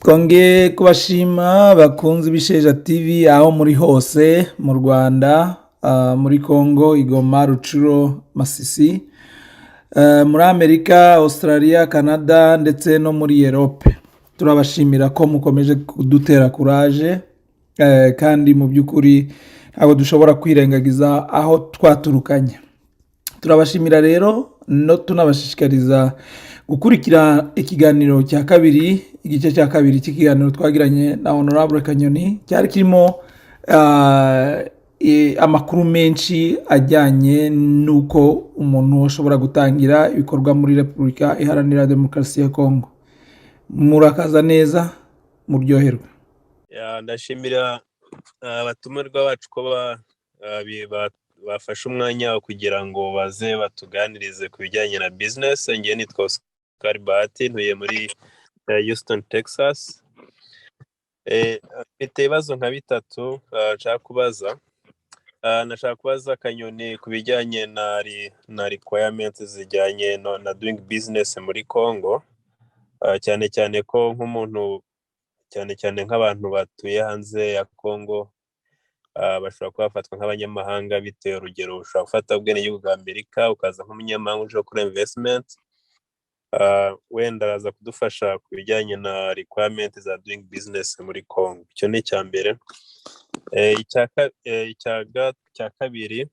Twongeye kubashima bakunze Ibisheja TV aho muri hose mu Rwanda, muri Congo, Igoma, Rucuro, Masisi, muri Amerika, Australia, Canada ndetse no muri Europe. Turabashimira ko mukomeje kudutera courage, kandi mu by'ukuri abo dushobora kwirengagiza aho twaturukanye. Turabashimira rero no tunabashishikariza gukurikira ikiganiro cya kabiri, igice cya kabiri cy'ikiganiro twagiranye na Hon Kanyoni, cyari kirimo amakuru menshi ajyanye n'uko umuntu ashobora gutangira ibikorwa muri Repubulika Iharanira Demokarasi ya Kongo. Murakaza neza, muryoherwe. Ndashimira abatumirwa bacu ko bafashe umwanya kugira ngo baze batuganirize ku bijyanye na business. Ngiye nitwa Oscar Bahati, ntuye muri Houston, Texas. Mfite ibibazo nka bitatu nshaka kubaza. Nashaka kubaza Kanyoni ku bijyanye na requirements zijyanye na doing business muri Congo, cyane cyane ko nk'umuntu cyane nk'abantu batuye hanze ya Congo bashobora kuba bafatwa nk'abanyamahanga, bitewe urugero ushobora gufata ubwenegihugu bwa Amerika ukaza nk'umunyamahanga uje gukora investment. Wenda araza kudufasha ku bijyanye na requirement za doing business muri Congo. Icyo ni icya mbere. Icya kabiri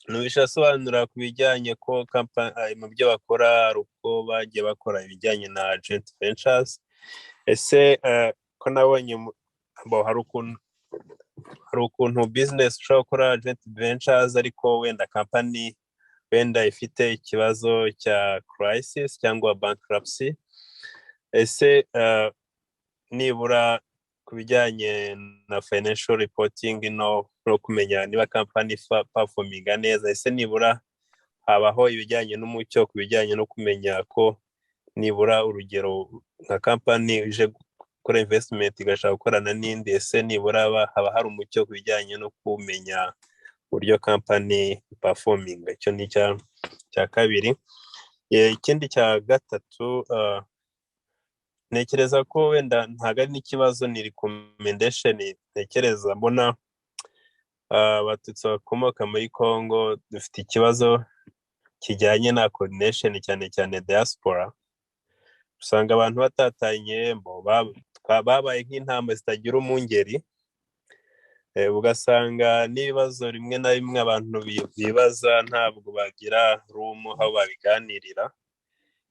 nubisha asobanura ku bijyanye ko mu byo bakora ari uko bagiye bakora ibijyanye na joint ventures. Ese ko nabonye hari ukuntu business ushobora gukora joint ventures ariko wenda company wenda ifite ikibazo cya crisis cyangwa bankruptcy. Ese nibura ku bijyanye na financial reporting no kumenya niba company performinga neza, ese nibura habaho ibijyanye n'umucyo ku bijyanye no kumenya ko nibura urugero nka company ije gukora investment igashaka gukorana n'indi, ese nibura haba hari umucyo ku bijyanye no kumenya uburyo company performinga. Icyo ni cya kabiri. Ikindi cya gatatu, ntekereza ko wenda ntago ari n'ikibazo, ni recommendation ntekereza mbona abatutsi bakomoka muri Congo dufite ikibazo kijyanye na coordination, cyane diaspora. Usanga abantu batatanye, babaye nk'intama zitagira umungeri. Ugasanga n'ibibazo rimwe na rimwe abantu bibaza ntabwo bagira room aho babiganirira,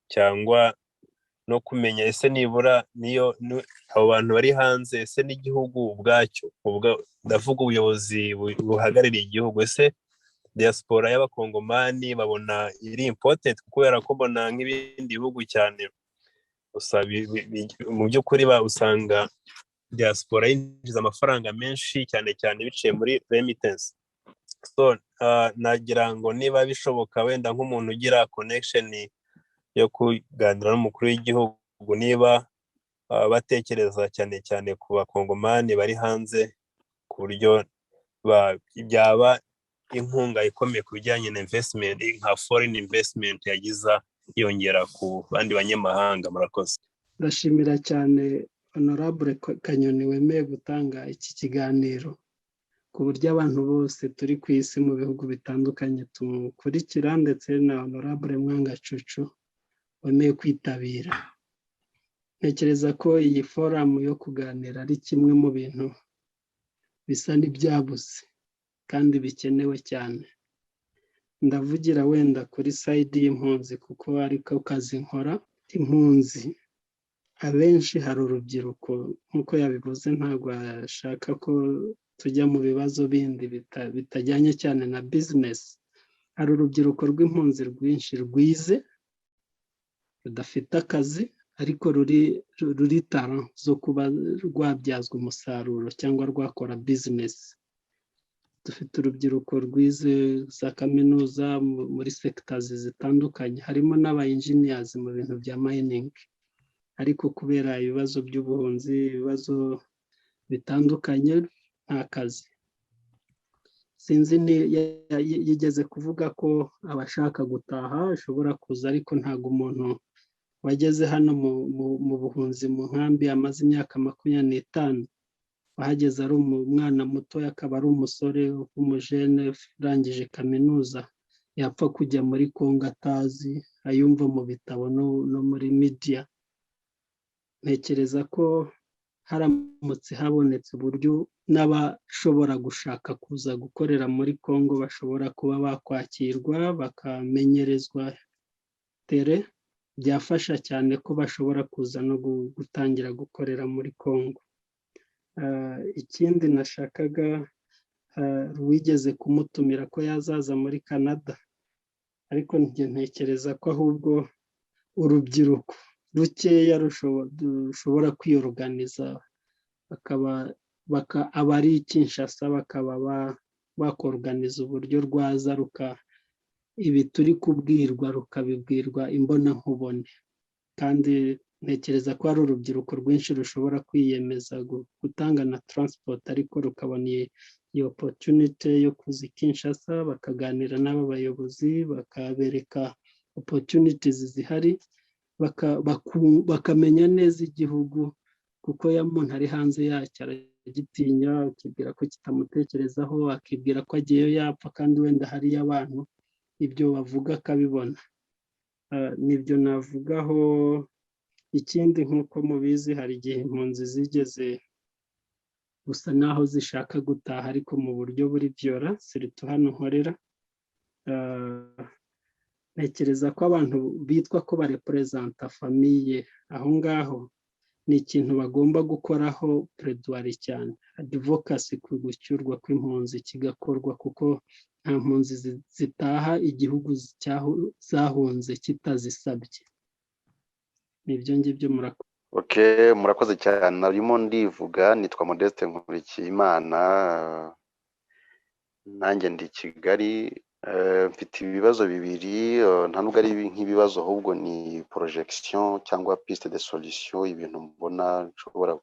cyangwa no kumenya ese nibura niyo abo bantu bari hanze, ese n'igihugu ubwacyo, ndavuga ubuyobozi buhagarariye igihugu, ese diaspora y'abakongomani babona iri important, kubera ko mbona nk'ibindi bihugu cyane mu by'ukuri usanga diaspora yinjiza amafaranga menshi cyane biciye muri remittance. So nagira ngo niba bishoboka wenda nk'umuntu ugira connection yo kuganira n'umukuru w'igihugu, niba batekereza cyane ku bakongomani bari hanze, ku buryo byaba inkunga ikomeye ku bijyanye na investment, nka foreign investment yagiza yongera ku bandi banyamahanga. Murakoze. Ndashimira cyane Honorable Kanyoni wemeye gutanga iki kiganiro ku buryo abantu bose turi ku isi mu bihugu bitandukanye tumukurikira, ndetse na Honorable Mwangacucu wemeye kwitabira. Ntekereza ko iyi forum yo kuganira ari kimwe mu bintu bisa n'ibyabuze kandi bikenewe cyane. Ndavugira wenda kuri side y'impunzi kuko ariko kazi nkora. Impunzi abenshi hari urubyiruko, nk'uko yabivuze, ntabwo ashaka ko tujya mu bibazo bindi bitajyanye cyane na business. Hari urubyiruko rw'impunzi rwinshi rwize, rudafite akazi, ariko ruri talent zo kuba rwabyazwa umusaruro cyangwa rwakora business. Dufite urubyiruko rwize za kaminuza muri sectors zitandukanye, harimo n'aba engineers mu bintu bya mining, ariko kubera ibibazo by'ubuhunzi, ibibazo bitandukanye, nta kazi. Sinzi yigeze kuvuga ko abashaka gutaha ashobora kuza, ariko ntago umuntu wageze hano mu buhunzi mu nkambi amaze imyaka 25, wahageze ari umwana mutoya, akaba ari umusore w'umujene urangije kaminuza, yapfa kujya muri Kongo atazi, ayumva mu bitabo no muri media. Ntekereza ko haramutse habonetse uburyo n'abashobora gushaka kuza gukorera muri Kongo bashobora kuba bakwakirwa bakamenyerezwa tere, byafasha cyane ko bashobora kuza no gutangira gukorera muri Kongo. Ikindi nashakaga, wigeze kumutumira ko yazaza muri Canada, ariko ntekereza ko ahubwo urubyiruko rukeya rushobora kwiyoruganiza abari Kinshasa bakaba bakorganiza uburyo rwaza ibi turi kubwirwa rukabibwirwa imbonankubone. Kandi ntekereza ko hari urubyiruko rwinshi rushobora kwiyemeza gutanga na transport, ariko rukabona iyi opportunity yo kuza Kinshasa bakaganira n'aba bayobozi bakabereka opportunities zihari, bakamenya neza igihugu, kuko ya muntu ari hanze yacyo aragitinya, akibwira ko kitamutekerezaho, akibwira ko agiyeyo yapfa kandi wenda hariyo abantu ibyo bavuga akabibona. Nibyo navugaho. Ikindi nk'uko mubizi, hari igihe impunzi zigeze gusa naho zishaka gutaha ariko mu buryo buri byora siritu hano nkorera. Ntekereza ko abantu bitwa ko barepresenta famiye aho ngaho ni ikintu bagomba gukoraho predwari cyane, advocacy ku gucyurwa kw'impunzi kigakorwa, kuko nta mpunzi zitaha igihugu zahunze kitazisabye. Nibyo ngibyo murakoze. Okay, murakoze cyane. Narimo ndivuga, nitwa Modeste Nkurikiyimana, nanjye ndi Kigali. Mfite ibibazo bibiri, nta nubwo ari nk'ibibazo ahubwo ni projection cyangwa piste de solution, ibintu mbona nshobora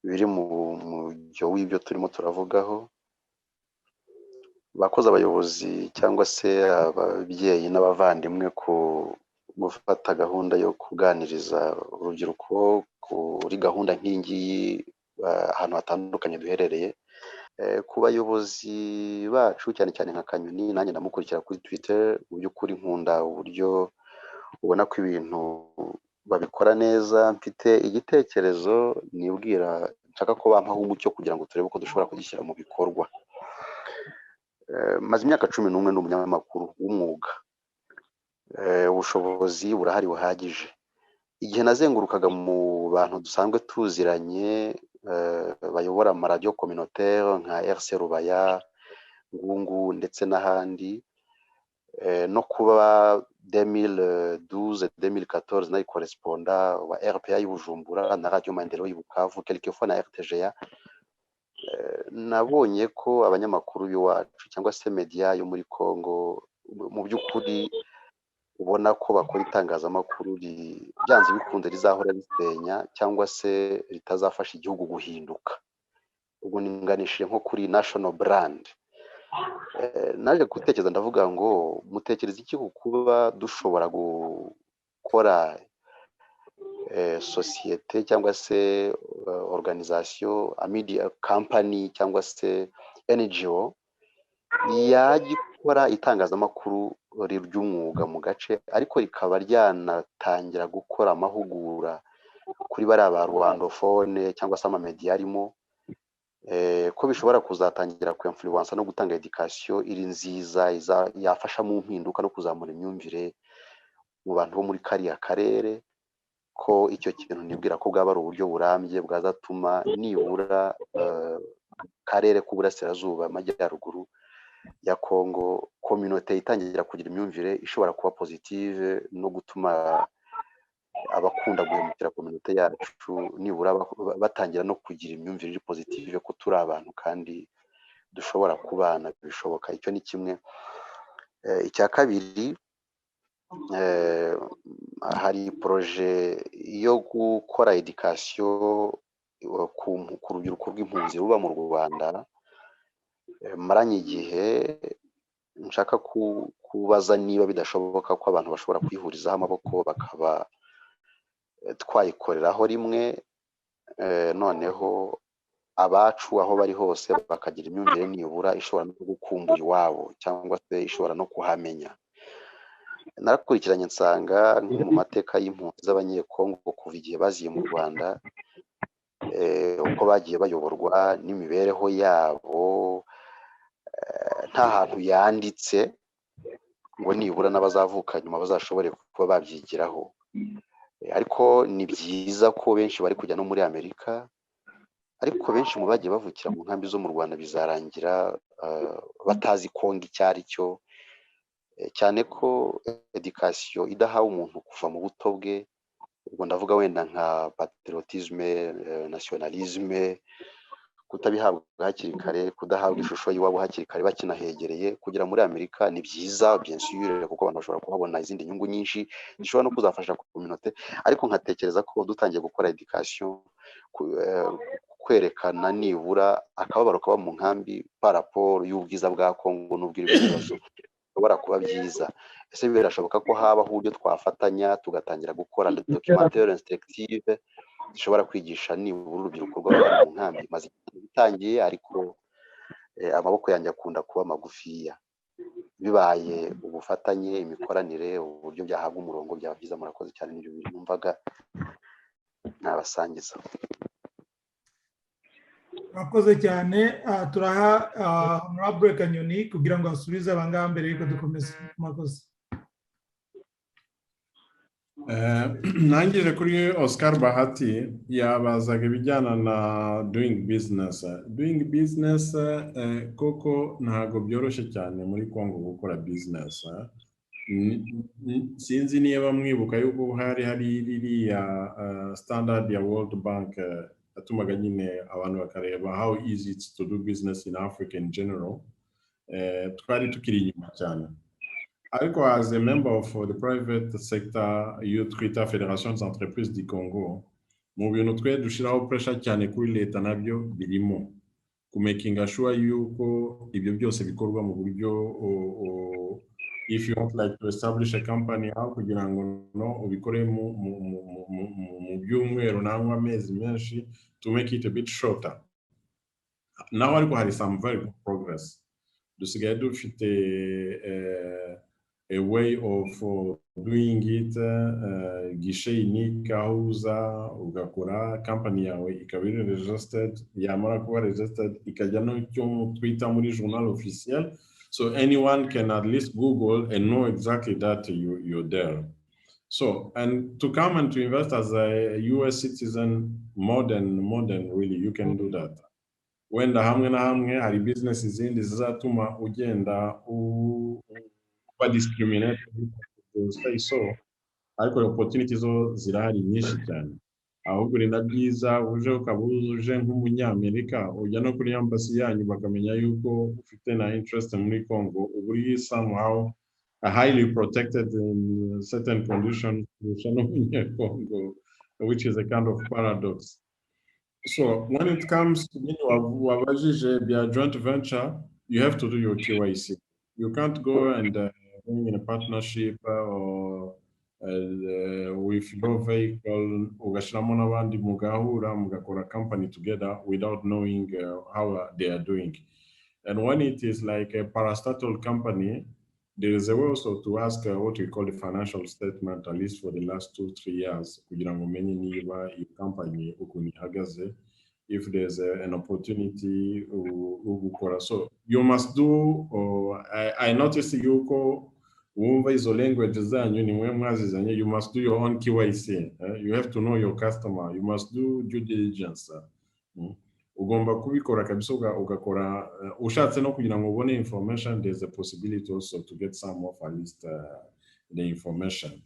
biri mu mujyo w'ibyo turimo turavugaho. Bakoze abayobozi cyangwa se ababyeyi n'abavandimwe gufata gahunda yo kuganiriza urubyiruko kuri gahunda nk'ingiyi ahantu hatandukanye duherereye. Ku bayobozi bacu cyane cyane nka Kanyoni, nanjye ndamukurikira kuri Twitter, mu by'ukuri nkunda uburyo ubona ko ibintu babikora neza. Mfite igitekerezo nibwira nshaka ko bampaho umucyo kugira ngo turebe ko dushobora kugishyira mu bikorwa. Maze imyaka 11 ndi umunyamakuru w'umwuga. Ubushobozi burahari buhagije. Igihe nazengurukaga mu bantu dusanzwe tuziranye, bayobora amaradiyo communautaire nka RC Rubaya, Ngungu ndetse n'ahandi, no kuba 2012-2014 nari correspondant wa RPA y'Ubujumbura na Radio Mandelo y'Ibukavu, quelquefois na RTGA. Nabonye ko abanyamakuru b'iwacu cyangwa se media yo muri Kongo mu by'ukuri ubona ko bakora itangazamakuru byanze bikunze rizahora risenya cyangwa se ritazafasha igihugu guhinduka. Ubwo ninganishije nko kuri national brand. Naje gutekereza ndavuga ngo mutekereza iki kuba dushobora gukora societe cyangwa se organisation, media company cyangwa se NGO yagikora itangazamakuru ry'umwuga mu gace, ariko rikaba ryanatangira gukora amahugura kuri bariya ba rwandophone cyangwa se amamedia arimo, ko bishobora kuzatangira ku influence no gutanga education iri nziza yafasha mu mpinduka no kuzamura imyumvire mu bantu bo muri kariya karere, ko icyo kintu nibwira ko bwaba ari uburyo burambye bwazatuma nibura karere k'uburasirazuba amajyaruguru ya Kongo communauté itangira kugira imyumvire ishobora kuba positive no gutuma abakunda guhemukira communauté yacu nibura batangira no kugira imyumvire iri positive ko turi abantu kandi dushobora kubana bishoboka. Icyo ni kimwe. Icya kabiri, hari projet yo gukora education ku rubyiruko rw'impunzi ruba mu Rwanda. Maranye igihe nshaka kubaza niba bidashoboka ko abantu bashobora kwihurizaho amaboko bakaba twayikoreraho rimwe, noneho abacu aho bari hose bakagira imyumvire nibura ishobora no gukumbura iwabo cyangwa se ishobora no kuhamenya. Narakurikiranye nsanga nko mu mateka y'impunzi z'abanyekongo kuva igihe baziye mu Rwanda, uko bagiye bayoborwa n'imibereho yabo, nta hantu yanditse ngo nibura n'abazavuka nyuma bazashobore kuba babyigiraho. Ariko ni byiza ko benshi bari kujya no muri Amerika, ariko benshi mu bagiye bavukira mu nkambi zo mu Rwanda bizarangira batazi Kongo icyo ari cyo, cyane ko education idahawe umuntu kuva mu buto bwe, ubwo ndavuga wenda nka patriotisme, nationalisme, kutabihabwa hakiri kare, kudahabwa ishusho y'iwabo hakiri kare bakinahegereye, kugira muri Amerika ni byiza bien sûr kuko abantu bashobora kuhabona izindi nyungu nyinshi zishobora no kuzafasha ku communauté. Ariko nkatekereza ko dutangiye gukora education, kwerekana nibura akababaro kaba mu nkambi par rapport y'ubwiza bwa Kongo n'ubw'ibibazo bishobora kuba byiza. Ese birashoboka ko habaho uburyo twafatanya tugatangira gukora documentaire instructive zishobora kwigisha nibura urubyiruko rw'abari mu nkambi, maze bitangiye ariko amaboko yanjye akunda kuba magufiya. Bibaye ubufatanye, imikoranire, uburyo byahabwa umurongo byaba byiza. Murakoze cyane, n'ibyo bintu numvaga nabasangiza. Murakoze cyane. Turaha Honorable Kanyoni kugira ngo asubize abangaba mbere yuko dukomeza. Murakoze. Nangije kuri Oscar Bahati yabazaga ibijyana na doing business. Doing business koko ntago byoroshye cyane muri Kongo gukora business. Sinzi niba mwibuka yuko hari iriya standard ya World Bank atumaga nyine abantu bakareba how easy it's to do business in Africa in general. Twari tukiri inyuma cyane. Ariko as a member of the private sector youth twita Fédération des entreprises du Congo, mu bintu twe dushiraho pressure cyane kuri leta nabyo birimo kumakinga sure yuko ibyo byose bikorwa mu buryo if you want like to establish a company aho kugira ngo no ubikore mu byumweru nangwa amezi menshi, to make it a bit shorter. Now ariko hari some very good progress. Dusigaye dufite a way of doing it, Igice unique ahuza ugakora company yawe ikaba registered, yamara kuba registered ikajya no cyo twita muri journal officiel, so anyone can at least Google and know exactly that you're there. So, and to come and to invest as a US citizen, modern really, you can do that. When the hamwe na hamwe hari business izindi zizatuma ugenda discriminate say so, ariko opportunities zo zirahari nyinshi cyane. Ahubwo ni na byiza uje ukabuje nk'umunyamerika ujya no kuri embassy yanyu bakamenya yuko ufite na interest muri Congo, uburi somehow highly protected in certain conditions Congo, which is a kind of paradox. So when it comes to wabajije joint venture, you have to do your KYC. You can't go and in a partnership or with your vehicle ugashiramo n'abandi mugahura mugakora company together without knowing how they are doing. And when it is like a parastatal company, there is a way also to ask what we call the financial statement, at least for the last 2-3 years, kugira ngo umenye niba iyo company ukuntu ihagaze, if there's an opportunity ugukora. So you must do, I noticed yuko wumva izo language zanyu ni mwe mwazizanye, you must do your own KYC. You have to know your customer, you must do due diligence. Ugomba kubikora kabisa ugakora ushatse no kugira ngo ubone information, there's a possibility also to get some of at least the information.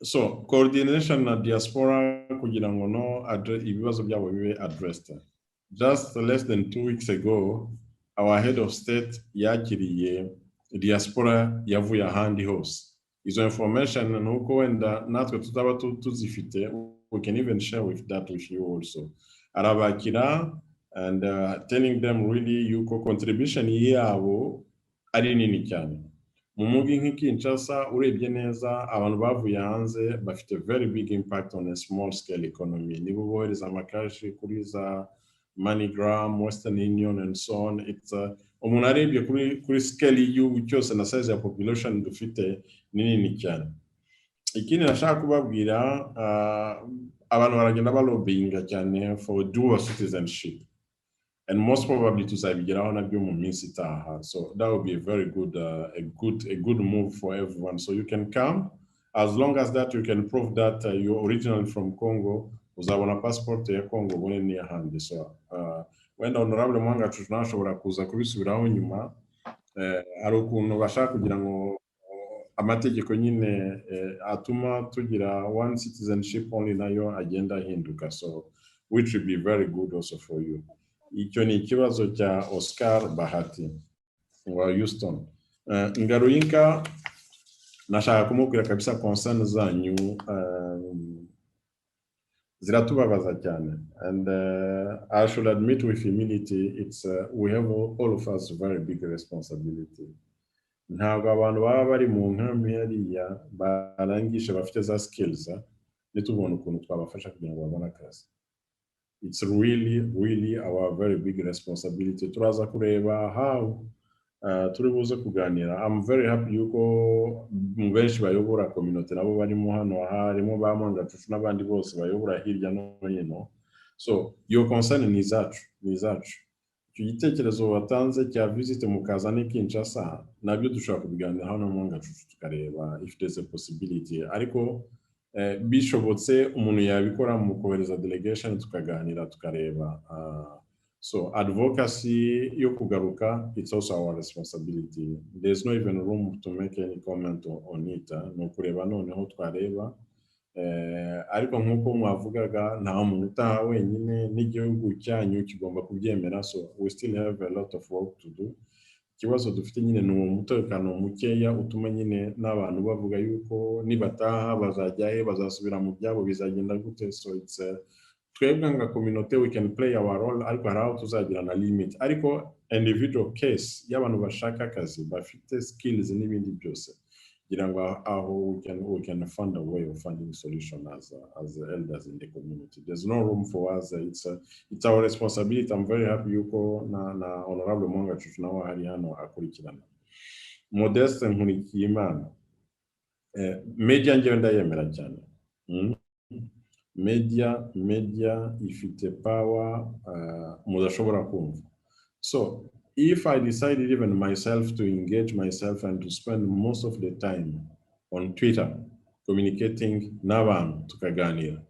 So coordination na diaspora kugira ngo no ibibazo byabo bibe addressed. Just less than 2 weeks ago, our head of state yakiriye diaspora yavuye ahandi hose. Izo information nuko wenda natwe tutaba tuzifite, we can even share with you also. Arabakira and telling them really yuko contribution yabo ari nini cyane. Mu mujyi nk'i Kinshasa urebye neza abantu bavuye hanze bafite very big impact on a small scale economy. Nibo bohereza amakashi kuri za MoneyGram, Western Union and so on. Umuntu arebye kuri scale y'igihugu cyose na size ya population dufite ni nini cyane. Ikindi nashaka kubabwira, abantu baragenda balobbyinga cyane for dual citizenship. And most probably tuzabigeraho nabyo mu minsi itaha. So that would be a very good, a good move for everyone. So you can come, as long as that you can prove that you're originally from Congo, uzabona passport ya Congo ubone niya handi. So wenda honorable Mwanga tunashobora kuza kubisubiraho nyuma, hari ukuntu bashaka kugira ngo amategeko nyine atuma tugira one citizenship only nayo agenda ahinduka. So which will be very good also for you. Icyo ni ikibazo cya Oscar Bahati wa Houston. Ngaruyinka nashaka kumubwira kabisa concern zanyu ziratubabaza cyane, and I should admit with humility, it's we have all of us very big responsibility. Ntabwo abantu baba bari mu nkambi hariya barangisha bafite za skills nitubona ukuntu twabafasha kugira ngo babone akazi. It's really our very big responsibility. Turaza kureba how turi buze kuganira. I'm very happy yuko mu benshi bayobora community nabo barimo hano, harimo ba Mwanga n'abandi bose bayobora hirya no hino. So your concern ni zacu. Icyo gitekerezo watanze cya visit mukaza ni Kinshasa nabyo dushaka kubiganira hano Mwanga tukareba if there's a possibility. Ariko bishobotse umuntu yabikora mu kohereza delegation tukaganira tukareba. So advocacy yo kugaruka, it's also our responsibility. There's no even room to make any comment on it. No kureba noneho twareba. Ariko nk'uko mwavugaga nta muntu utaha wenyine, n'igihugu cyanyu kigomba kubyemera. So we still have a lot of work to do. Ikibazo dufite nyine ni umutekano mukeya utuma nyine n'abantu bavuga yuko nibataha bazajyahe, bazasubira mu byabo, bizagenda gute. So it's twebwe nka community we can play our role, ariko hari aho tuzagira na limit. Ariko individual case y'abantu bashaka akazi bafite skills n'ibindi byose kugira ngo aho we can find a way of finding solution as elders in the community. There's no room for us. It's our responsibility. I'm very happy yuko na honorable Mwanga nawe hari hano akurikirana. Modeste Nkurikiyimana, media njyewe ndayemera cyane. Media ifite power mudashobora kumva. So if I decided even myself to engage myself and to spend most of the time on Twitter communicating n'abantu tukaganira,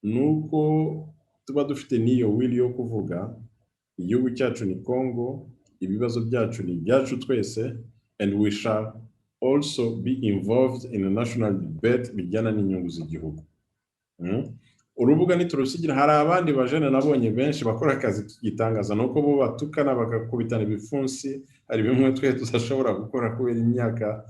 nuko tuba dufite niyo will yo kuvuga igihugu cyacu ni Congo, ibibazo byacu ni byacu twese, and we shall also be involved in a national debate bijyana n'inyungu z'igihugu. Urubuga niturusigira, hari abandi bajene nabonye benshi bakora akazi kigitangaza, nuko bo batukana bagakubitana ibifunsi, hari bimwe twe tuzashobora gukora kubera imyaka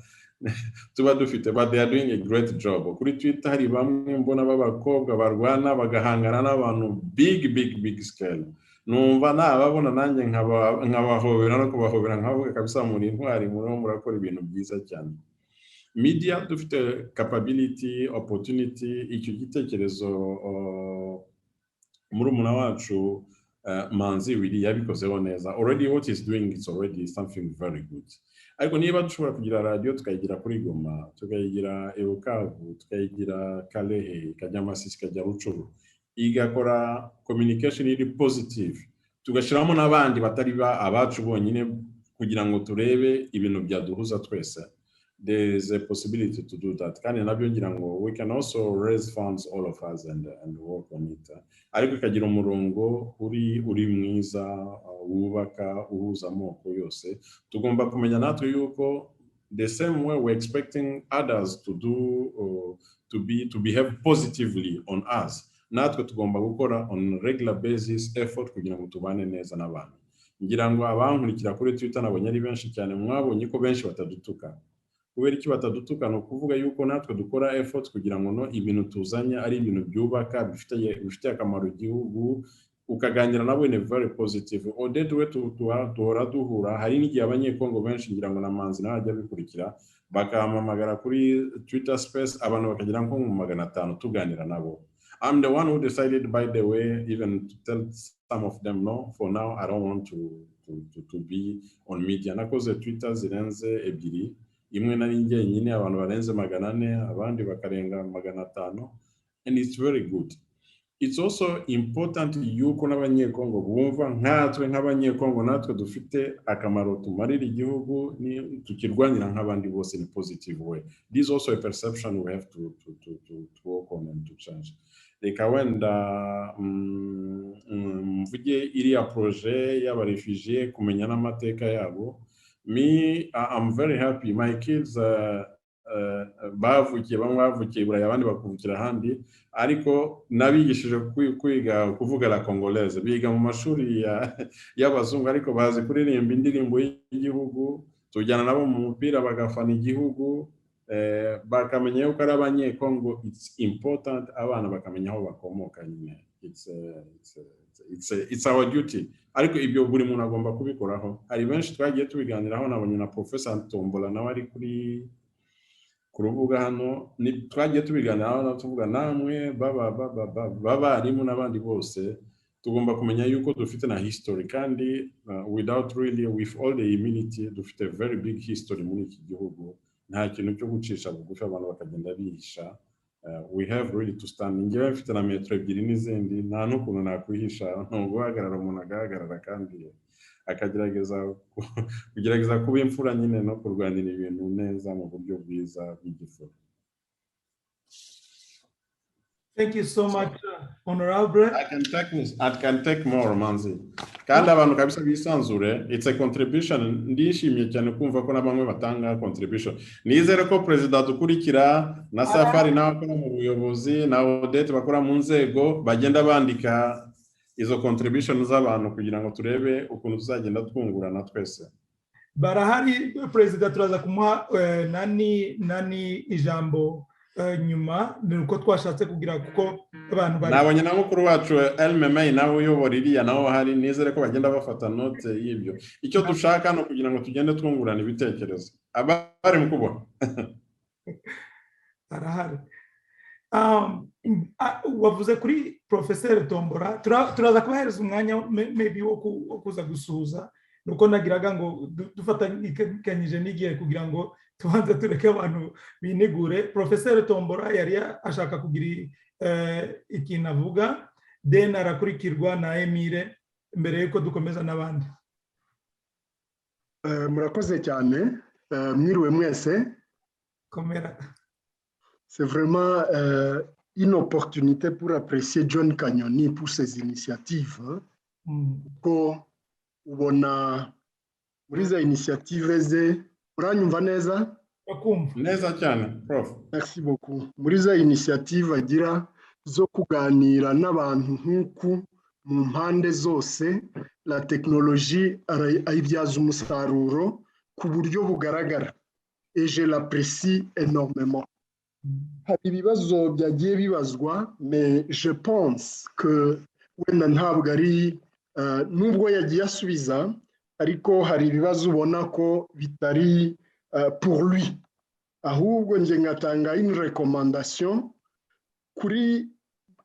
tuba dufite, but they are doing a great job. Kuri Twitter hari bamwe mbona b'abakobwa barwana bagahangana n'abantu big scale. Numva nababona nanjye nkabahobera no kubahobera nkavuga kabisa muri intwari murakora ibintu byiza cyane. Media dufite capability, opportunity, icyo gitekerezo muri umuna wacu Manzi Willy yabikozeho neza. Already what is doing, it's already something very good. Ariko niba dushobora kugira radio tukayigira kuri Goma, tukayigira Ebukavu, tukayigira Kalehe, ikajya Masisi, ikajya Rucuru, igakora communication iri positive, tugashiramo n'abandi batari abacu bonyine kugira ngo turebe ibintu byaduhuza twese, there is a possibility to do that. Kandi nabyo ngira ngo we can also raise funds all of us and work on it. Ariko ikagira umurongo uri mwiza wubaka uhuza amoko yose. Tugomba kumenya natwe yuko the same way we're expecting others to do to behave positively on us, natwe tugomba gukora on regular basis effort kugira ngo tubane neza n'abantu. Ngira ngo abankurikira kuri Twitter nabonye ari benshi cyane, mwabonye ko benshi batadutuka. Kubera iki batadutuka? No kuvuga yuko natwe dukora effort kugira ngo no ibintu tuzanya ari ibintu byubaka bifite akamaro igihugu. ukaganira nabo in a very positive odete we tuhora duhura hari n'igihe abanyekongo benshi ngira ngo namanzi nawe ajya bikurikira bakahamamagara kuri Twitter space abantu bakagira nko mu 500 tuganira nabo. I'm the one who decided, by the way, even to tell some of them, no, for now, I don't want to be on media. Nakoze Twitter zirenze ebyiri, imwe nari njyenyine abantu barenze 400, abandi bakarenga 500, and it's very good. It's also important yuko n'abanyekongo bumva nkatwe nk'abanyekongo natwe dufite akamaro tumarira igihugu ni tukirwanira nk'abandi bose in a positive way. This is also a perception we have to work on and to change. Reka wenda mvuge iriya projet y'aba refugee kumenya n'amateka yabo. Me, I'm very happy. My kids bavukiye bamwe bavukiye Burayi abandi bakuvukira ahandi ariko nabigishije kwiga kuvuga la congolaise biga mu mashuri y'abazungu ariko bazi kuririmba indirimbo y'igihugu tujyana nabo mu mupira bagafana igihugu bakamenya yuko ari abanyekongo. It's important abana bakamenya aho bakomoka nyine. It's our duty. Ariko ibyo buri muntu agomba kubikoraho. Hari benshi twagiye tubiganiraho nabonye na Professor Tombola nawe ari kuri kurubuga hano ni twagiye tubiganiraho na tuvuga namwe babarimu n'abandi bose tugomba kumenya yuko dufite na history kandi without really with all the humility dufite very big history muri iki gihugu. Nta kintu cyo gucisha bugufi abantu bakagenda bihisha. We have really to stand. Ngewe mfite na metro 2 n'izindi nta n'ukuntu nakwihisha no guhagarara umuntu agahagarara kandi akagerageza kuba imfura nyine no kurwanira ibintu neza mu buryo bwiza bw'igifu. Thank you so much, Honorable. I can take more, Manzi. Kandi abantu kabisa bisanzure, it's a contribution. Ndishimye cyane kumva ko nabamwe batanga contribution. Nizere ko president ukurikira na Safari n'abakora mu buyobozi na Odette bakora mu nzego bagenda bandika izo contribution z'abantu kugira ngo turebe ukuntu tuzagenda twungurana twese. Barahari president turaza kumuha nani ijambo nyuma nuko twashatse kugira kuko abantu bari nabonye na mukuru wacu LMMA nawe uyobora iriya naho hari nizere ko bagenda bafata note y'ibyo. Icyo dushaka no kugira ngo tugende twungurana ibitekerezo. Abari mukubona. Barahari. Wavuze kuri Professor Tombora turaza kubahereza umwanya maybe wo kuza gusuhuza nuko nagiraga ngo dufatanyije n'igihe kugira ngo tubanze tureke abantu binigure. Professor Tombora yari ashaka kugira ikintu avuga then arakurikirwa na Emile mbere yuko dukomeza n'abandi. Murakoze cyane mwiriwe mwese. Komera. C'est vraiment une opportunité pour apprécier Hon Kanyoni pour ses initiatives. Ko ubona muri za initiative ze uranyumva neza? Neza cyane, Prof. Merci beaucoup. Muri za initiative agira zo kuganira n'abantu nk'uku mu mpande zose la technologie ayibyaza umusaruro ku buryo bugaragara. Et je l'apprécie énormément. Hari ibibazo byagiye bibazwa mais je pense que wenda ntabwo ari nubwo yagiye asubiza ariko hari ibibazo ubona ko bitari pour lui. Ahubwo nje ngatanga une recommandation kuri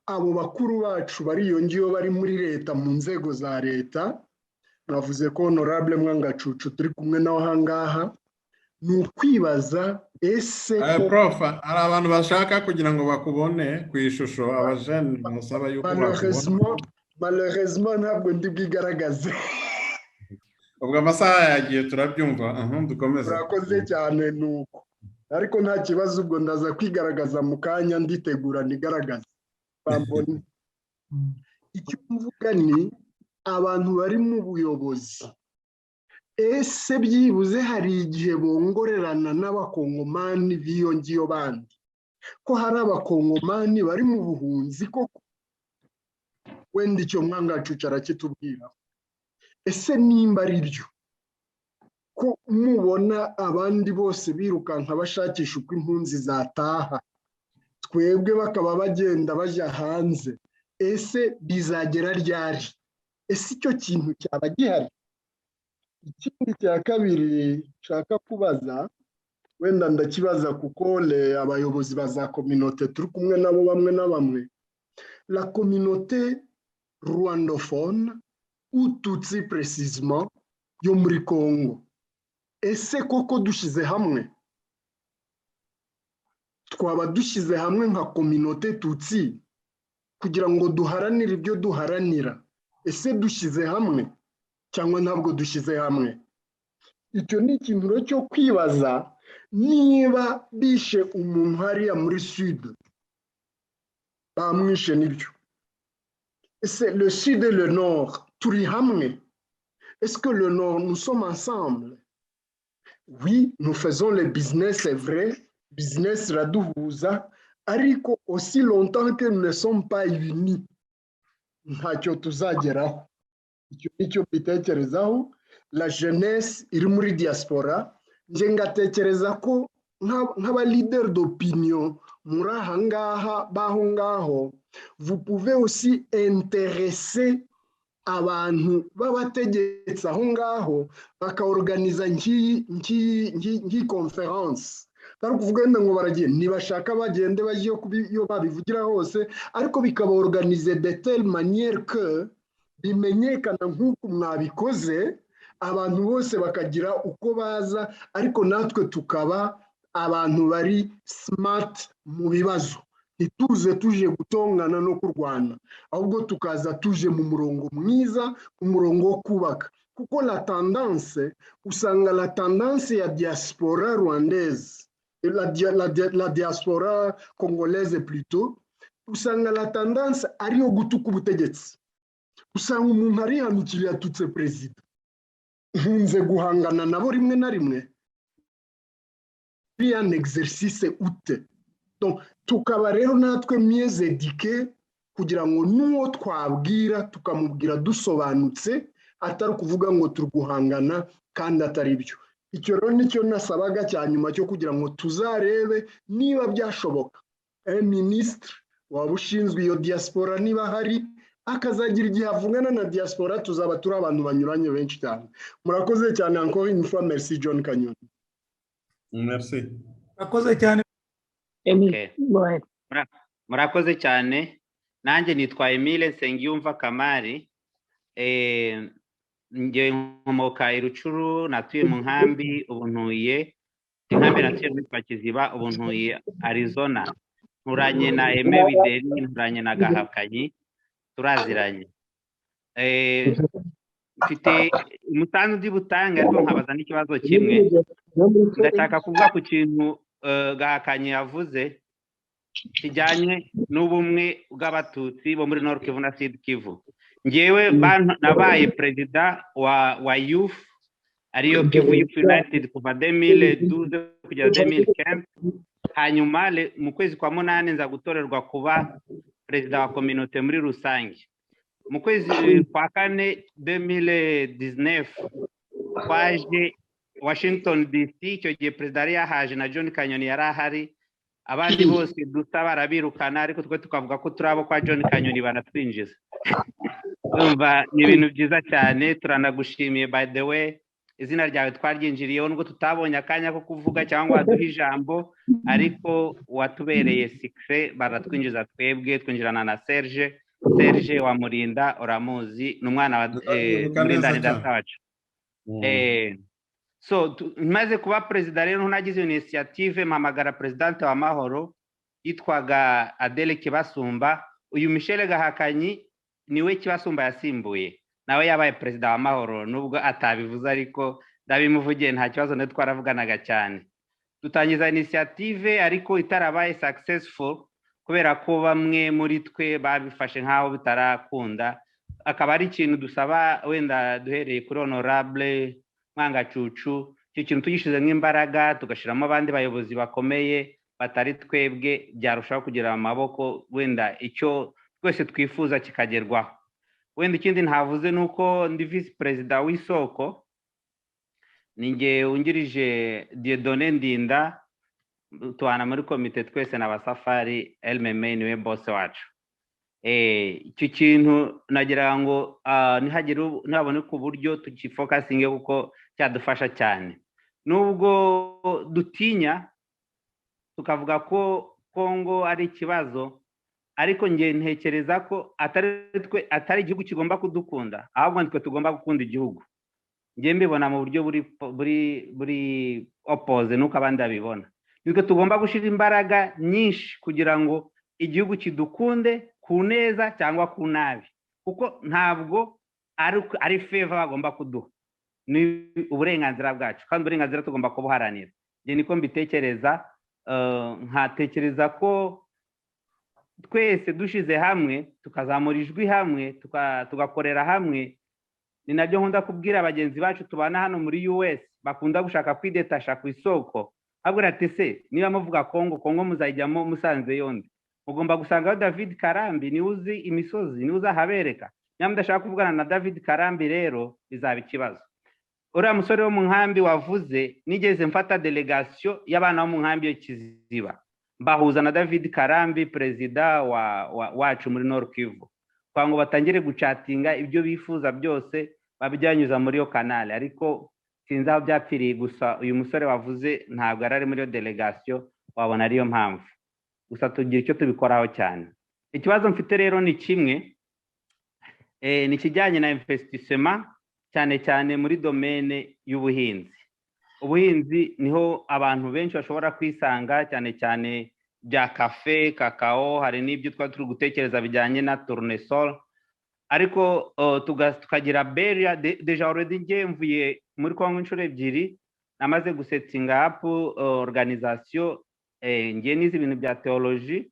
abo bakuru bacu bari yongiyo bari muri leta mu nzego za leta. Navuze ko Honorable Mwangacucu turi kumwe naho hangaha nukwibaza ese Prof ari abantu bashaka kugira ngo bakubone ku ishusho abajene basaba yuko malheureusement ntabwo ndi bwigaragaze. Ubwo amasaha yagiye turabyumva dukomeze. Urakoze cyane nuko ariko nta kibazo ubwo ndaza kwigaragaza mu kanya nditegura nigaragaza bambone. Icyo mvuga ni abantu bari mu buyobozi ese byibuze hari igihe bongorerana n'abakongomani biyongiyo bandi ko hari abakongomani bari mu buhunzi koko wenda icyo Mwangacucu arakitubwira. Ese nimba ari byo ko mubona abandi bose birukanka bashakisha uko impunzi zataha twebwe bakaba bagenda bajya hanze ese bizagera ryari? Ese icyo kintu cyaba gihari? Ikindi cya kabiri nshaka kubaza, wenda ndakibaza kuko abayobozi ba za communauté turi kumwe nabo bamwe na bamwe, la communauté rwandophone ou tutsi précisément yo muri Congo, ese koko dushyize hamwe, twaba dushyize hamwe nka communauté tutsi kugira ngo duharanire ibyo duharanira? Ese dushyize hamwe cyangwa ntabwo dushyize hamwe? Icyo ni ikintu cyo kwibaza, niba bishe umuntu hariya muri sud, bamwishe nibyo, ese le sud et le nord turi hamwe? Est-ce que le nord, nous sommes ensemble? Oui, nous faisons le business, c'est vrai, business raduhuza, ariko aussi longtemps que nous ne sommes pas unis, ntacyo tuzageraho. Icyo nicyo mbitekerezaho. La jeunesse iri muri diaspora, nje ngatekereza ko nk'aba leader d'opinion muri aha ngaha baho ngaho, vous pouvez aussi intéresser abantu b'abategetsi aho ngaho, bakaorganiza ngiyi conference. Bari kuvuga wenda ngo baragiye, nibashaka bagende bajye iyo babivugira hose, ariko bikabaorganize de telle manière que bimenyekana nk'uko mwabikoze, abantu bose bakagira uko baza, ariko natwe tukaba abantu bari smart mu bibazo. Ntituze tuje gutongana no kurwana, ahubwo tukaza tuje mu murongo mwiza, mu murongo wo kubaka. Kuko la tendance, usanga la tendance ya diaspora rwandaise, la diaspora congolaise plutôt, usanga la tendance ariyo gutuka ubutegetsi. Usanga umuntu arihanukiriye atutse perezida, nkunze guhangana nabo rimwe na rimwe, un exercice ute. Donc tukaba rero natwe mieux éduqué kugira ngo n'uwo twabwira tukamubwira dusobanutse, atari kuvuga ngo turguhangana kandi atari byo. Icyo rero nicyo nasabaga cya nyuma cyo kugira ngo tuzarebe niba byashoboka ministre waba ushinzwe iyo diaspora niba hari, akazagira igihe avugana na diaspora, tuzaba turi abantu banyuranye benshi cyane. Murakoze cyane, encore une fois, merci John Kanyoni. Merci. Murakoze cyane. Okay. Murakoze cyane. Nanjye nitwa Emile Nsengiyumva Kamari, ngiye nkomoka i Rucuru, natuye mu nkambi, ubu ntuye inkambi natuye muri Kiziba, ubu ntuye Arizona. Nturanye na Aime Bideri, nturanye na Gahakanyi, turaziranye. Mfite umusanzu ndi butanga, ariko nkabaza n'ikibazo kimwe. Ndashaka kuvuga ku kintu Gahakanyi yavuze kijyanye n'ubumwe bw'abatutsi bo muri Nord Kivu na Sud Kivu. Ngewe nabaye perezida wa youth ariyo Kivu Youth United kuva 2012 kugera 2015. Hanyuma mu kwezi kwa 8 nza gutorerwa kuba perezida wa communauté muri rusange. Mu kwezi kwa 4 2019 twaje Washington DC, icyo gihe perezida yari yahaje na Hon Kanyoni yari ahari, abandi bose dusa barabirukana, ariko twe tukavuga ko turabo kwa Hon Kanyoni banatwinjiza. Umva ni ibintu byiza cyane, turanagushimiye by the way, izina ryawe twaryinjiriyeho nubwo tutabonye akanya ko kuvuga cyangwa duha ijambo, ariko watubereye secret, baratwinjiza twebwe, twinjirana na Serge wa Murinda, uramuzi, n'umwana wa Murinda ni data wacu. So maze kuba perezida rero nagize initiative mpamagara presidente wa Mahoro yitwaga Adele Kibasumba. Uyu Michel Gahakanyi niwe Kibasumba yasimbuye, nawe yabaye perezida wa Mahoro, nubwo atabivuze ariko ndabimuvugiye, nta kibazo ne twaravuganaga cyane. Dutangiza initiative ariko itarabaye successful kubera ko bamwe muri twe babifashe nkaho bitarakunda. Akaba ari ikintu dusaba wenda duhereye kuri honorable Mwangacucu, icyo kintu tugishize nk'imbaraga, tugashiramo abandi bayobozi bakomeye batari twebwe, byarushaho kugira amaboko, wenda icyo twese twifuza kikagerwaho. Wenda ikindi ntavuze nuko ndi vice president w'isoko, ninge ungirije Dieudonné Ndinda, tuana muri komite twese na basafari LMM niwe boss wacu. icyo kintu nagira ngo ntihabone ku buryo tukifokasinge kuko cyadufasha cyane, nubwo dutinya tukavuga ko Kongo ari ikibazo, ariko nge ntekereza ko atari igihugu kigomba kudukunda, ahubwo nitwe tugomba gukunda igihugu. Nge mbibona mu buryo buri opposite nuko abandi babibona. Nitwe tugomba gushyira imbaraga nyinshi kugira ngo igihugu kidukunde ku neza cyangwa ku nabi, kuko ntabwo ari favor bagomba kuduha, ni uburenganzira bwacu, kandi uburenganzira tugomba kubuharanira. Nge niko mbitekereza. Nkatekereza ko twese dushize hamwe tukazamura ijwi hamwe tugakorera hamwe, ni nabyo nkunda kubwira abagenzi bacu tubana hano muri US bakunda gushaka kwidetasha ku isoko. Abwira ati se niba muvuga Kongo muzayijyamo musanze yonde, mugomba gusangaho David Karambi, ni uzi imisozi, ni uzi ahabereka. Nyamara ndashaka kuvugana na David Karambi, rero bizaba ikibazo. Uriya musore wo mu nkambi wavuze, nigeze mfata delegation y'abana bo mu nkambi yo Kiziba, mbahuza na David Karambi, perezida wacu muri Nord Kivu, kwa ngo batangire gucatinga ibyo bifuza byose babijyanyuza muri yo kanale. Ariko sinzi aho byapfiriye, gusa uyu musore wavuze ntabwo ari muri yo delegation, wabona ariyo mpamvu. Gusa tugira icyo tubikoraho cyane. Ikibazo mfite rero ni kimwe, ni kijyanye na investissement, cyane cyane muri domaine y'ubuhinzi. Ubuhinzi niho abantu benshi bashobora kwisanga, cyane cyane bya cafe, kakao, hari n'ibyo turi gutekereza bijyanye na tournesol. Ariko tukagira barrier. Deja already ngiye mvuye muri Kongo inshuro ebyiri, namaze gusettinga up organisation, ngiye nize ibintu bya theologie.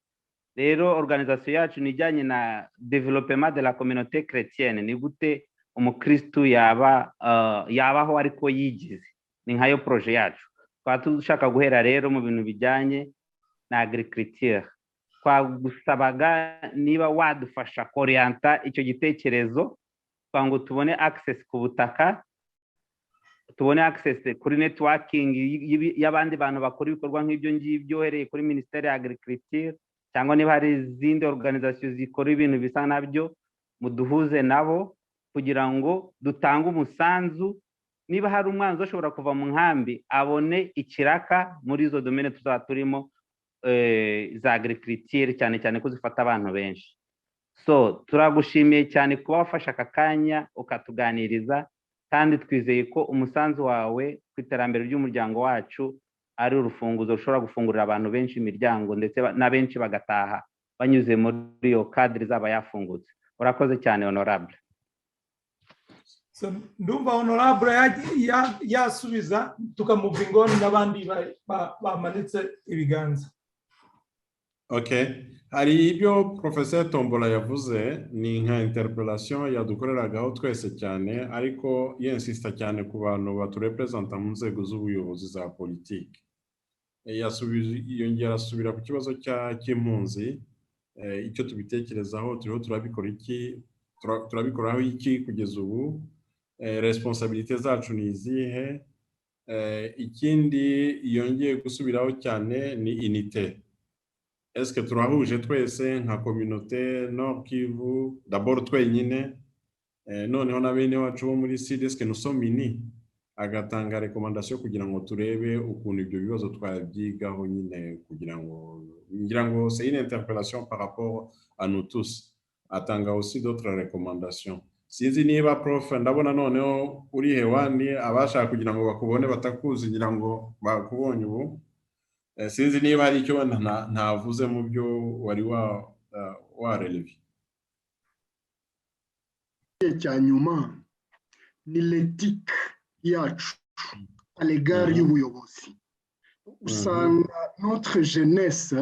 Rero organisation yacu nijyanye na développement de la communauté chrétienne, ni gute umukristu yabaho ariko yigize, ni nkayo projet yacu. Kwa dushaka guhera rero mu bintu bijyanye na agriculture. Kwa gusabaga niba wadufasha orienta icyo gitekerezo, kwa ngo tubone access ku butaka, tubone access kuri networking y'abandi bantu bakora ibikorwa nk'ibyo ngibyo, hereye kuri Ministère ya Agriculture, cyangwa niba hari izindi organisation zikora ibintu bisa nabyo, muduhuze nabo kugira ngo dutange umusanzu. Niba hari umwanzi ushobora kuva mu nkambi, abone ikiraka muri izo domaine tuzaba turimo za agriculture, cyane cyane ko zifata abantu benshi. So turagushimiye cyane kuba wafashe aka kanya ukatuganiriza, kandi twizeye ko umusanzu wawe ku iterambere ry'umuryango wacu ari urufunguzo rushobora gufungurira abantu benshi imiryango, ndetse na benshi bagataha banyuze muri iyo cadre zaba yafungutse. Urakoze cyane honorable. So ndumva honorable yasubiza tukamuva ingoni n'abandi bamanitse ibiganza. Okay, hari ibyo Professor Tombola yavuze, ni nka interpellation yadukoreragaho twese cyane, ariko yensista cyane ku bantu baturepresenta mu nzego z'ubuyobozi za politiki. Yongera asubira ku kibazo cy'impunzi, icyo tubitekerezaho, turiho turabikora iki, turabikoraho iki kugeza ubu, responsabilité zacu ni izihe. Ikindi yongeye gusubiraho cyane ni unité. Est-ce que turahuje twese nka communauté Nord Kivu, d'abord twenyine, noneho na bene wacu bo muri Sud, est-ce que nous sommes unis? Agatanga recommandation kugira ngo turebe ukuntu ibyo bibazo twabyigaho nyine, kugira ngo ngira ngo c'est une interpellation par rapport à nous tous. Atanga aussi d'autres recommandations. Sinzi niba prof, ndabona noneho uri hewani, abashaka kugira ngo bakubone batakuzi ngira ngo bakubonye ubu. Sinzi niba hari icyo ntavuze mu byo wari warelevi. Cya nyuma ni l'éthique yacu à l'égard y'ubuyobozi. Usanga notre jeunesse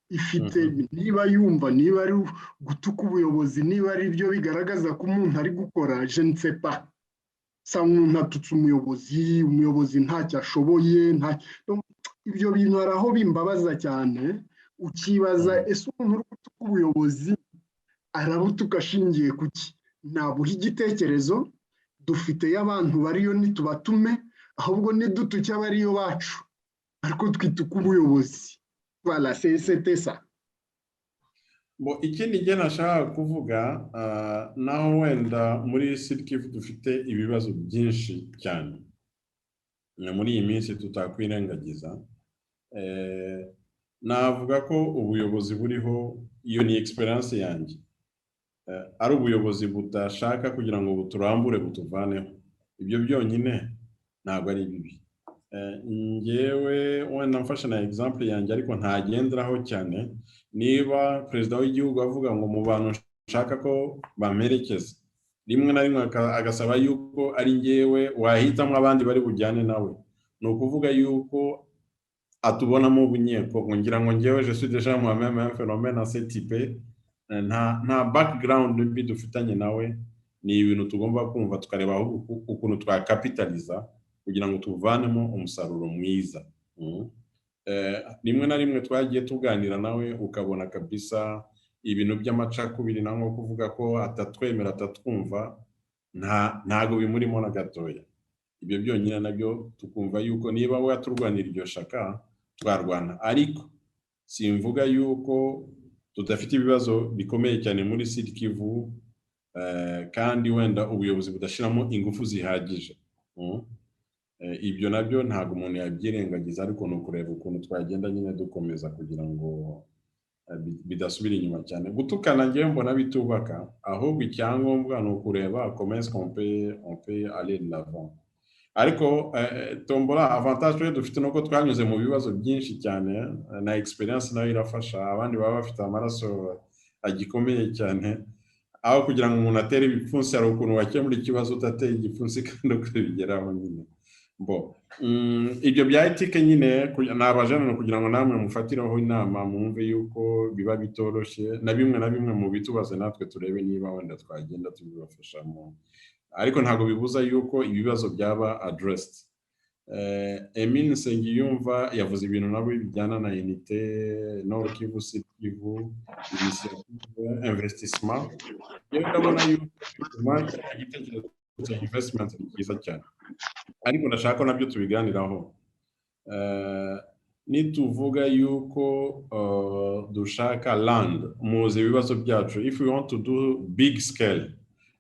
ifite, niba yumva, niba ari gutuka ubuyobozi, niba ari byo bigaragaza ko umuntu ari gukora, je ne sais pas. Sa umuntu atutse umuyobozi ntacyo ashoboye, ibyo bintu hari aho bimbabaza cyane. Ukibaza ese umuntu uri gutuka ubuyobozi arabutuka ashingiye kuki? Nabuha igitekerezo, dufite y'abantu bariyo nitubatume, ahubwo nidutuke abariyo bacu, ariko twituka ubuyobozi. Voilà, c'était ça. ikindi gihe nashaka kuvuga naho wenda muri Sud-Kivu dufite ibibazo byinshi cyane muri iyi minsi tutakwirengagiza, navuga ko ubuyobozi buriho, iyo ni experience yanjye, ari ubuyobozi budashaka kugira ngo buturambure butuvaneho. Ibyo byonyine ntabwo ari bibi. Ngewe wenda mfashe na example yanjye ariko ntagenderaho cyane. Niba perezida w'igihugu avuga ngo mu bantu nshaka ko bamerekeza, rimwe na rimwe agasaba yuko ari ngewe wahitamo abandi bari bujyane nawe, ni ukuvuga yuko atubonamo ubunyeko. Ngira ngo ngewe je suis déjà moi-même un phénomène assez typé, nta background mbi dufitanye nawe. Ni ibintu tugomba kumva tukareba ukuntu twakapitaliza kugira ngo tuvanemo umusaruro mwiza. Rimwe na rimwe twagiye tuganira nawe ukabona kabisa ibintu by'amacakubiri nko kuvuga ko atatwemera atatwumva, ntago bimurimo na gatoya. Ibyo byonyine nabyo tukumva yuko niba we aturwanira iryo shaka twarwana, ariko simvuga yuko tudafite ibibazo bikomeye cyane muri Sud-Kivu, kandi wenda ubuyobozi budashiramo ingufu zihagije. Ibyo nabyo ntabwo umuntu yabyirengagiza, ariko ni ukureba ukuntu twagenda nyine dukomeza kugira ngo bidasubira inyuma cyane. Gutukana ngewe mbona bitubaka, ahubwo icyangombwa ni ukureba comment est-ce qu'on peut aller de l'avant. Ariko tombola avantage dufite nuko twanyuze mu bibazo byinshi cyane, na experience nayo irafasha. Abandi baba bafite amaraso agikomeye cyane, aho kugira ngo umuntu atere ibipfunsi hari ukuntu wakemura ikibazo utateye igipfunsi kandi ukabigeraho nyine. Ibyo bya etike nyine nabajana kugira ngo namwe mufatiraho inama, mwumve yuko biba bitoroshye, na bimwe mu bitubaze natwe turebe niba wenda twagenda tubibafashamo, ariko ntabwo bibuza yuko ibibazo byaba addressed. Emile Nsengiyumva yavuze ibintu nabo bijyana na unité Nord Kivu, Sud Kivu, initiative investissement. Yewe ndabona yuko igitekerezo cya investment ni cyiza cyane, ariko ndashaka ko nabyo tubiganiraho. Nituvuga yuko dushaka land, muzi ibibazo byacu. If we want to do big scale,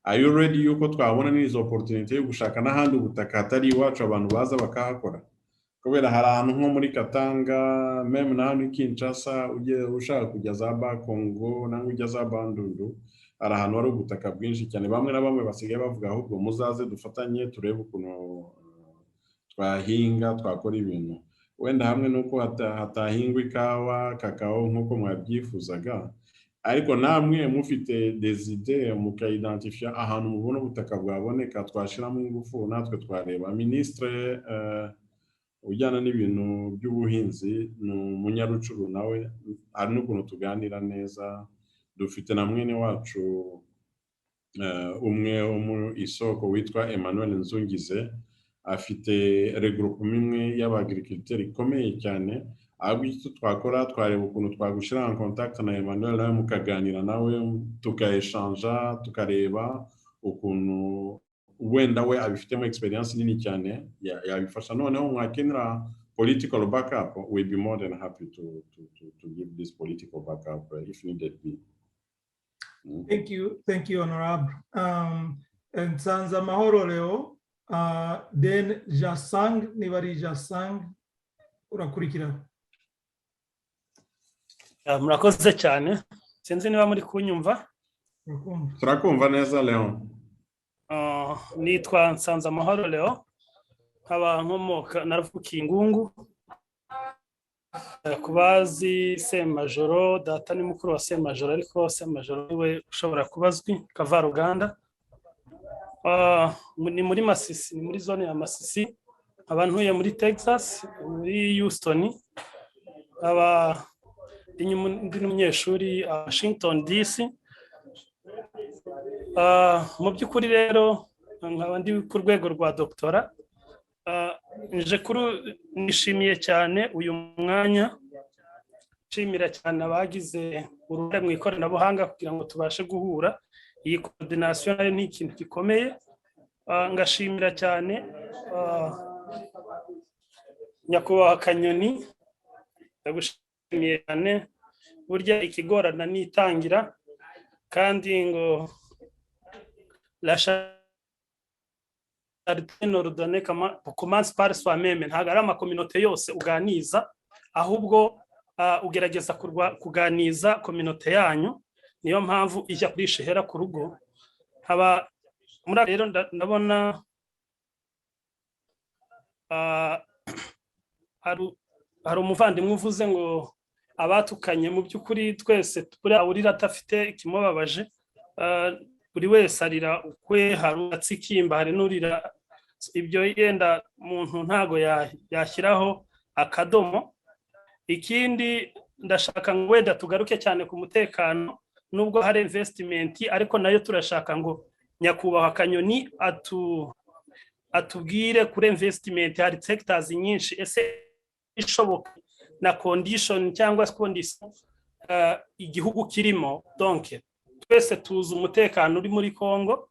are you ready yuko twabona n'izo opportunity yo gushaka n'ahandi ubutaka hatari iwacu abantu baza bakahakora? Kubera hari ahantu nko muri Katanga, meme na hano Kinshasa, ushaka kujya za Bakongo nangwa ujya za Bandundu, hari ahantu hari ubutaka bwinshi cyane. Bamwe na bamwe basigaye bavuga ahubwo muzaze dufatanye turebe ukuntu twahinga, twakora ibintu wenda hamwe nuko hatahingwa ikawa, kakao nk'uko mwabyifuzaga, ariko namwe mufite des idées mukaidentifier ahantu mubona ubutaka bwaboneka twashiramo ingufu, natwe twareba. Ministre ujyana n'ibintu by'ubuhinzi ni umunyarucuru, nawe hari n'ukuntu tuganira neza. Dufite na mwene wacu umwe wo mu isoko witwa Emmanuel Nzungize, afite regroupement imwe y'abagriculteurs ikomeye cyane. Ahubwo icyo twakora twareba ukuntu twagushyira en contact na Emmanuel, nawe mukaganira nawe tukaeshanja, tukareba ukuntu wenda we abifitemo experience nini cyane yabifasha. Noneho mwakenera political backup, we'll be more than happy to give this political backup if needed be. Thank you, Honorable. And Sanza Mahoro Leo, then Jasang, Nivari Jasang, urakurikira. Murakoze cyane, sinzi niba muri kunyumva. Turakumva neza Leo. Nitwa Nsanza Mahoro Leo, nkaba nkomoka naravukiye Ingungu. Kubazi Semajoro, data ni mukuru wa Semajoro, ariko Semajoro niwe ushobora kubazwi Kavaruganda. Ni muri Masisi, ni muri zone ya Masisi. Abantu ntuye muri Texas, muri Houston. Ndi umunyeshuri Washington DC. Mu by'ukuri rero nkaba ndi ku rwego rwa doctora. Nishimiye cyane uyu mwanya, nshimira cyane abagize uruhare mu ikoranabuhanga kugira ngo tubashe guhura. Iyi coordination ari ni ikintu gikomeye. Ngashimira cyane nyakubahwa Kanyoni, ndagushimiye cyane burya ikigorana nitangira kandi ngo la charité n'ordonnée commence par soi-même. Ntago ari amakominote yose uganiza, ahubwo ugerageza kuganiza kominote yanyu. Niyo mpamvu ijya kurishehera ku rugo. Haba muri rero ndabona hari umuvandimwe uvuze ngo abatukanye mu by'ukuri twese urira atafite ikimubabaje, buri wese arira ukwe, hari atsikimba, hari n'urira. Ibyo yenda umuntu ntago yashyiraho akadomo. Ikindi ndashaka ngo wenda tugaruke cyane ku mutekano, nubwo hari investment ariko nayo turashaka ngo nyakubahwa Kanyoni atubwire kuri investment. Hari sectors nyinshi, ese ishoboka na condition cyangwa condition igihugu kirimo. Donc twese tuzi umutekano uri muri Kongo,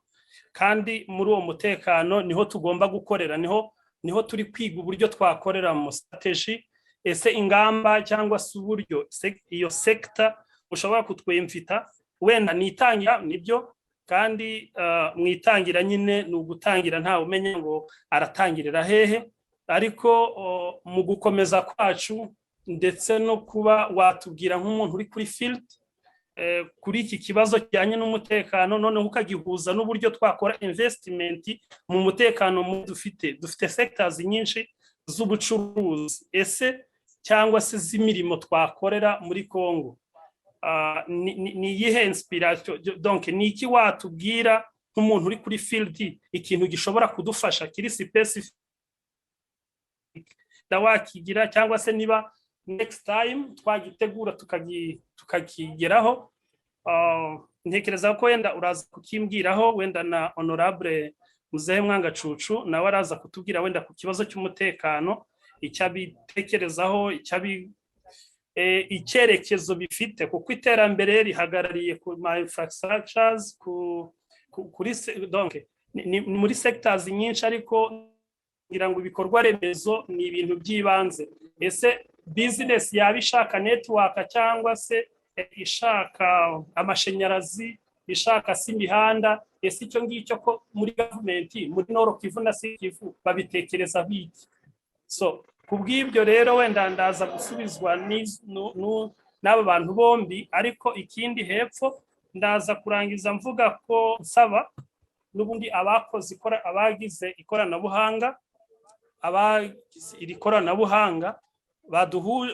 kandi muri uwo mutekano niho tugomba gukorera, niho turi kwiga uburyo twakorera mu strategy. Ese ingamba cyangwa se uburyo iyo sector ushobora kutwemfita, wenda nitangira nibyo, kandi mwitangira nyine ni ugutangira, ntawe umenya ngo aratangirira hehe. Ariko mu gukomeza kwacu ndetse no kuba watubwira nk'umuntu uri kuri field kuri iki kibazo kijyanye n'umutekano, noneho ukagihuza n'uburyo twakora investment mu mutekano. Dufite sectors nyinshi z'ubucuruzi, ese cyangwa se z'imirimo twakorera muri Kongo. Ni iyihe inspiration? Donc ni iki watubwira nk'umuntu uri kuri field, ikintu gishobora kudufasha kiri specific dawakigira, cyangwa se niba next time twagitegura tukakigeraho. Ntekereza ko wenda uraza kukimbwiraho, wenda na honorable Muzehe Mwangacucu nawe araza kutubwira wenda ku kibazo cy'umutekano, icyabitekerezaho, icyerekezo bifite, kuko iterambere rihagarariye ku infrastructures, kuri donc muri sectors nyinshi, ariko ngira ngo ibikorwa remezo ni ibintu by'ibanze. Ese business yaba ishaka network cyangwa se ishaka amashanyarazi, ishaka imihanda, ese icyo ngicyo ko muri government muri Nord Kivu na Sud Kivu babitekereza biki? So kubw'ibyo rero wenda ndaza gusubizwa n'aba bantu bombi, ariko ikindi hepfo ndaza kurangiza mvuga ko nsaba n'ubundi abagize ikoranabuhanga, iri koranabuhanga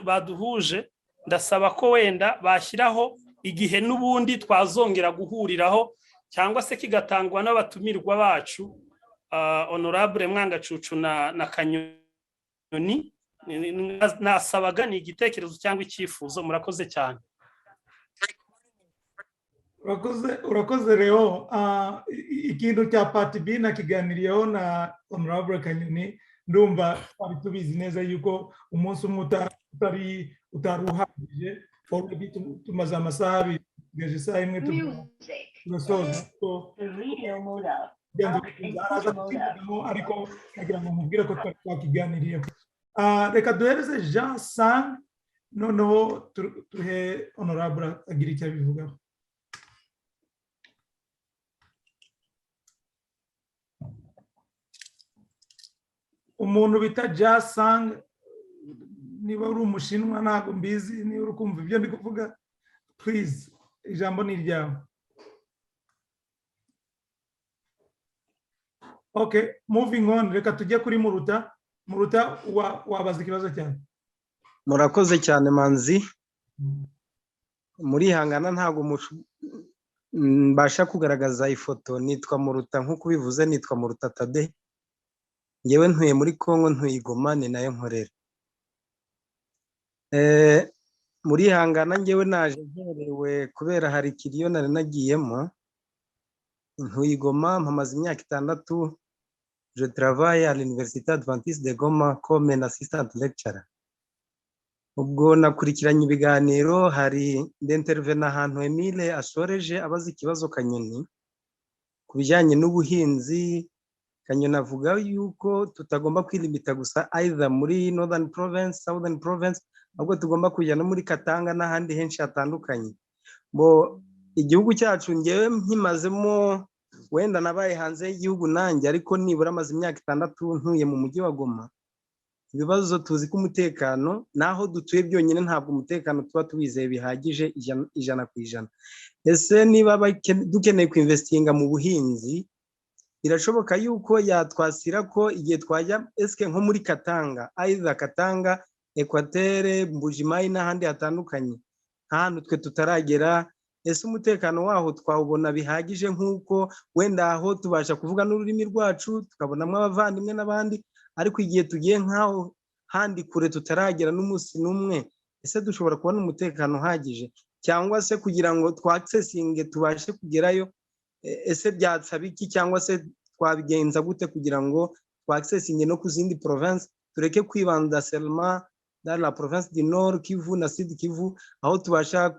baduhuje, ndasaba ko wenda bashyiraho igihe n'ubundi twazongera guhuriraho, cyangwa se kigatangwa n'abatumirwa bacu, honorable Mwangacucu na Kanyoni. Nasabaga ni igitekerezo cyangwa icyifuzo. Murakoze cyane. urakoze rero. Ikintu cya part B nakiganiriyeho na honorable Kanyoni. Ndumva twari tubizi neza yuko umunsi umwe utaruhagije, already tumaze amasaha abiri, tugejeje isaha imwe turasoza. Ariko nagira ngo mubwire ko twakiganiriyeho. Reka duhereze Jean Sang, noneho tuhe honorable agira icyo abivugaho. Umuntu bita Jean Sang, niba uri umushinwa ntabwo mbizi, niba uri kumva ibyo ndi kuvuga, please ijambo ni iryawe. Okay, moving on. Reka tujye kuri Muruta. Muruta, wabaza ikibazo cyane. Murakoze cyane Manzi. Muri hangana ntago mbasha kugaragaza ifoto. Nitwa Muruta, nkuko bivuze nitwa Muruta Tade. Ngewe ntuye muri Kongo, ntuye i Goma, ni nayo nkorera. Muri hangana ngewe naje nkerewe kubera hari kiriyo nari nagiyemo. Ntuye i Goma, mpamaze imyaka 6. Je travaille à l'université adventiste de Goma comme un assistant lecturer. Ubwo nakurikiranye ibiganiro, hari d'intervenant ahantu Emile asoreje abaza ikibazo Kanyoni kubijyanye n'ubuhinzi Kanyoni avuga yuko tutagomba kwilimita gusa either muri Northern Province, Southern Province, ahubwo tugomba kujya no muri Katanga n'ahandi henshi hatandukanye. Bo igihugu cyacu ngewe nkimazemo wenda nabaye hanze y'igihugu nanjye, ariko nibura amaze imyaka 6 ntuye mu mujyi wa Goma. Ibibazo tuzi ko umutekano naho dutuye byonyine ntabwo umutekano tuba tuwizeye bihagije 100%. Ese niba dukeneye kuinvestinga mu buhinzi, birashoboka yuko yatwasira ko igihe twajya eske nko muri Katanga, either Katanga, Equatere, Mbujimayi n'ahandi hatandukanye, ahantu twe tutaragera, ese umutekano waho twawubona bihagije nk'uko wenda aho tubasha kuvuga n'ururimi rwacu tukabonamo abavandimwe n'abandi, ariko igihe tugiye nk'aho handi kure tutaragera n'umunsi n'umwe, ese dushobora kubona umutekano uhagije? Cyangwa se kugira ngo twaccessinge tubashe kugerayo, ese byatsaba iki? Cyangwa se twabigenza gute kugira ngo twaccessinge no ku zindi province, tureke kwibanda seulement dans la province du Nord Kivu na Sud Kivu, aho tubasha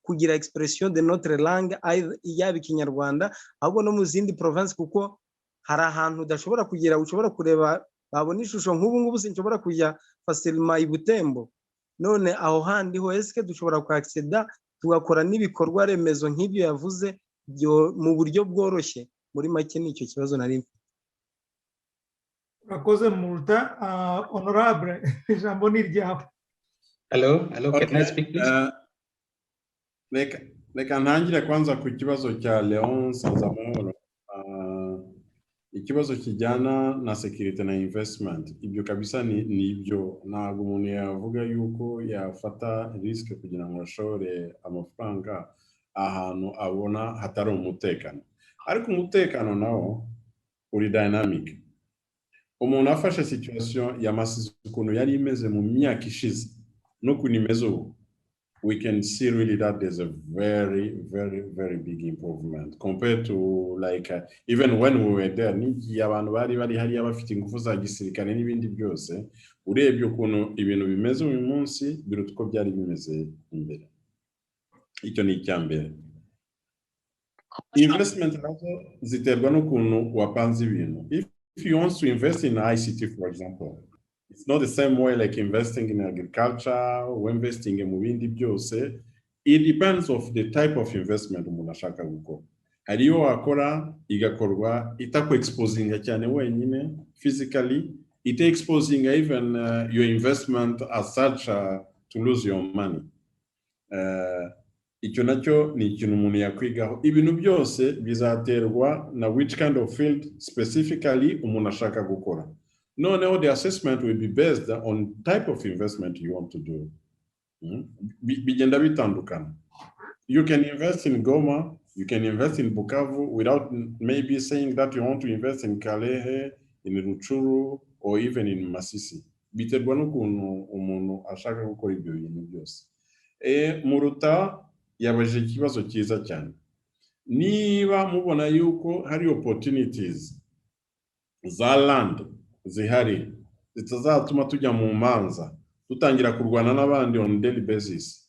kugira expression de notre langue yaba Ikinyarwanda, ahubwo no mu zindi province, kuko hari ahantu udashobora kugera, ushobora kureba babona ishusho nk'ubu ngubu sinshobora kujya facilement i Butembo, none aho handi ho eske dushobora kwacceda tugakora n'ibikorwa remezo nk'ibyo yavuze mu buryo bworoshye? Muri make nicyo kibazo nari mfite. Urakoze Muruta. Honorable, ijambo ni ryawe. Hello, can I speak please? Reka ntangire kwanza ku kibazo cya Leonce Nzamahoro. Ikibazo kijyana na security na investment, ibyo kabisa ni ibyo. Ntabwo umuntu yavuga yuko yafata risk kugira ngo ashore amafaranga ahantu abona hatari umutekano, ariko umutekano nawo uri dynamic. Umuntu afashe situation y'amasizi ukuntu yari imeze mu myaka ishize n'ukuntu imeze ubu, we can see really that there's a very big improvement compared to like even when we were there. N'igihe abantu bari hariya bafite ingufu za gisirikare n'ibindi byose, urebye ukuntu ibintu bimeze uyu munsi biruta uko byari bimeze imbere. Icyo ni icyambere. Investment nazo ziterwa n'ukuntu wapanze ibintu. If you want to invest in ICT, for example, it's not the same way like investing in agriculture or investing in mubindi byose. It depends of the type of investment umuntu ashaka gukora. Hariyo wakora igakorwa itaku exposing cyane wenyine physically, it exposing even your investment as such to lose your money. Icyo nacyo ni ikintu umuntu yakwigaho. Ibintu byose bizaterwa na which kind of field specifically umuntu ashaka gukora. No, the assessment will be based on type of investment you want to do. Bigenda bitandukana. You can invest in Goma, you can invest in Bukavu without maybe saying that you want to invest in Kalehe, in Ruchuru, or even in Masisi. Biterwa n'ukuntu umuntu ashaka gukora ibyo bintu byose. Muruta yabaje ikibazo cyiza cyane. Niba mubona yuko hari opportunities za land zihari zitazatuma tujya mu manza tutangira kurwana n'abandi on daily basis,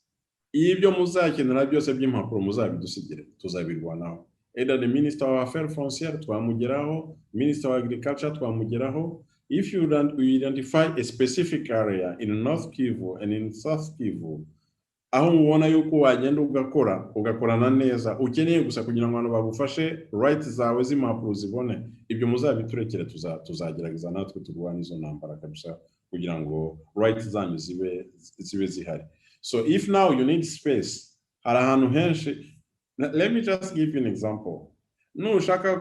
ibyo muzakenera byose by'impapuro muzabidusigire, tuzabirwanaho. Either the Minister of Affairs Foncières twamugeraho, Minister of Agriculture twamugeraho. If you identify a specific area in North Kivu and in South Kivu, aho mubona yuko wagenda ugakorana neza, ukeneye gusa kugira ngo abantu bagufashe rights zawe z'impapuro zibone, ibyo muzabiturekere, tuzagerageza natwe turwana izo ntambara kabisa kugira ngo rights zanyu zibe zihari. So if now you need space, hari ahantu henshi. Let me just give you an example. Nushaka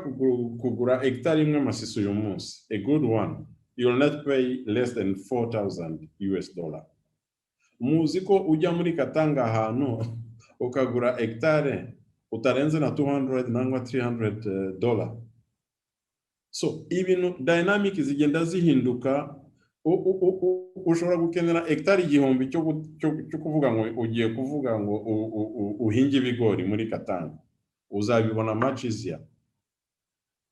kugura hectare imwe Masisi uyu munsi, a good one, you will not pay less than $4,000. Muzi ko ujya muri Katanga ahantu ukagura hectare utarenze na $200 nangwa $300. So ibintu dynamic zigenda zihinduka. Ushobora gukenera hectare 1,000 cyo kuvuga ngo ugiye kuvuga ngo uhinge ibigori muri Katanga, uzabibona much easier.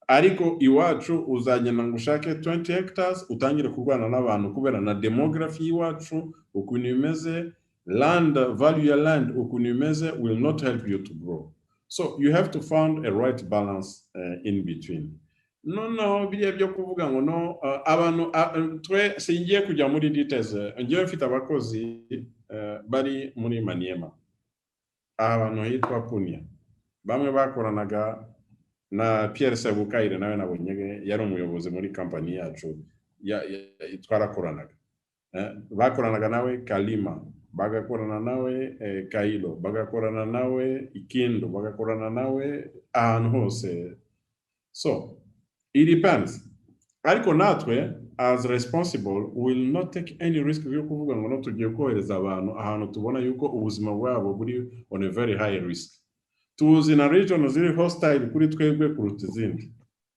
Ariko iwacu uzagenda ngo ushake 20 hectares utangire kurwana n'abantu kubera na demography iwacu ukuntu imeze, land value ya land ukuntu imeze will not help you to grow. So you have to find a right balance in between. noneho biriya byo kuvuga ngo no abantu twe singiye kujya muri details ngiye mfite abakozi bari muri Maniema ahantu hitwa Punia bamwe bakoranaga na Pierre Sebukayire nawe nabonye yari umuyobozi muri company yacu twarakoranaga bakoranaga nawe Kalima bagakorana nawe Kailo bagakorana nawe Ikindo bagakorana nawe ahantu hose. So it depends. Ariko natwe as responsible will not take any risk yo kuvuga ngo no tugiye kohereza abantu ahantu tubona yuko ubuzima bwabo buri on a very high risk. Tuzi na region ziri hostile kuri twebwe kuruta izindi.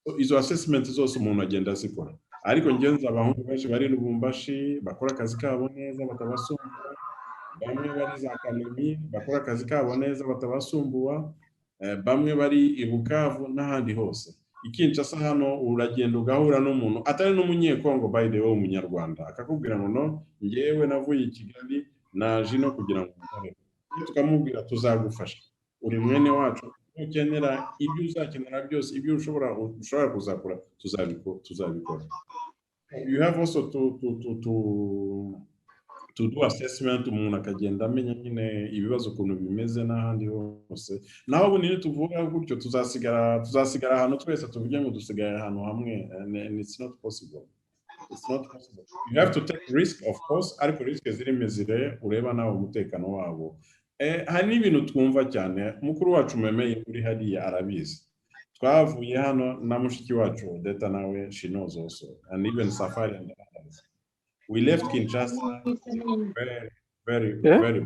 So izo assessment zose umuntu agenda zikora. Ariko ngenza abahungu benshi bari Lubumbashi bakora akazi kabo neza batabasumbuwa. Bamwe bari za Kalemi bakora akazi kabo neza batabasumbuwa. Bamwe bari i Bukavu n'ahandi hose. Ikinshasa hano uragenda ugahura n'umuntu atari n'umunyekongo by the way umunyarwanda akakubwira ngo no ngewe navuye i Kigali naje no kugira ngo nkore tukamubwira tuzagufasha uri mwene wacu ukenera ibyo uzakenera byose ibyo ushobora kuzakora tuzabikora. You have also to do assessment umuntu akagenda amenya nyine ibibazo ukuntu bimeze n'ahandi hose. Naho bunini tuvuga gutyo tuzasigara ahantu twese tuvuge ngo dusigaye ahantu hamwe and it's not possible. You have to take risk of course ariko risk ziri mezire ureba nawe umutekano wabo. Hari n'ibintu twumva cyane mukuru wacu Memeye uri hariya arabizi. Twavuye hano na mushiki wacu Deta nawe she knows also and even Safari and others. We left Kinshasa very bad.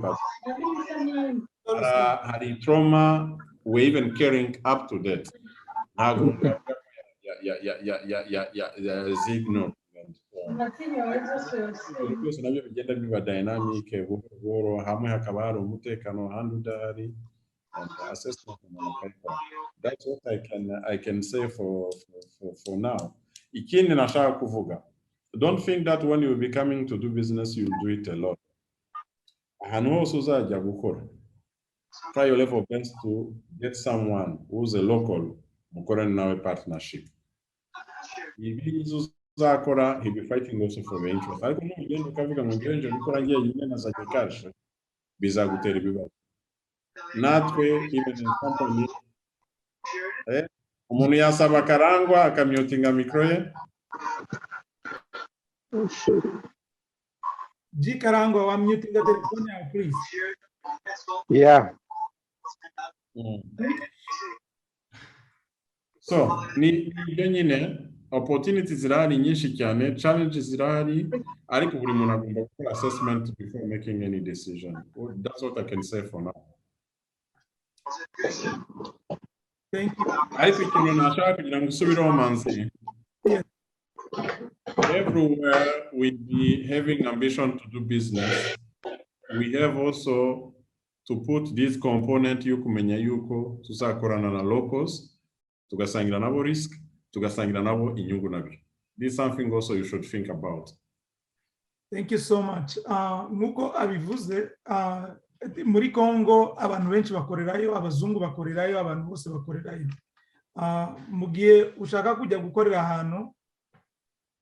Had trauma, we're even carrying up to that. Signal. Byose nabyo bigenda biba dynamic buhoro hamwe hakaba hari umutekano handi udahari and assessment. That's what I can say for now. Ikindi nashaka kuvuga. Don't think that when you will be coming to do business, you'll do it alone. Ahantu hose uzajya gukora. Try your level best to get someone who's a local, mukorane nawe partnership. Ibi uzakora, he'll be fighting also for the interest. Ariko n'ugenda ukavuga ngo ngewe nje gukora ngiye nyine nazajya cash, bizagutera ibibazo. Natwe even in company, umuntu yasaba karangwa akamyutinga mikro ye. G Karangwa, I'm muting the telephone now, please. Yeah. So, ni nyine opportunities zirahari nyinshi cyane, challenges zirahari, ariko buri muntu agomba gukora assessment before making any decision. That's what I can say for now. Thank you. Ariko ikintu nashaka kugira ngo usubireho manzi. Everywhere we be having ambition to do business, we have also to put this component yo kumenya yuko tuzakorana na locals, tugasangira nabo risk, tugasangira nabo inyungu nabyo. This is something also you should think about. Thank you so much. Muko abivuze muri Congo abantu benshi bakorerayo, abazungu bakorerayo, abantu bose bakorerayo. Mugiye ushaka kujya gukorera ahantu,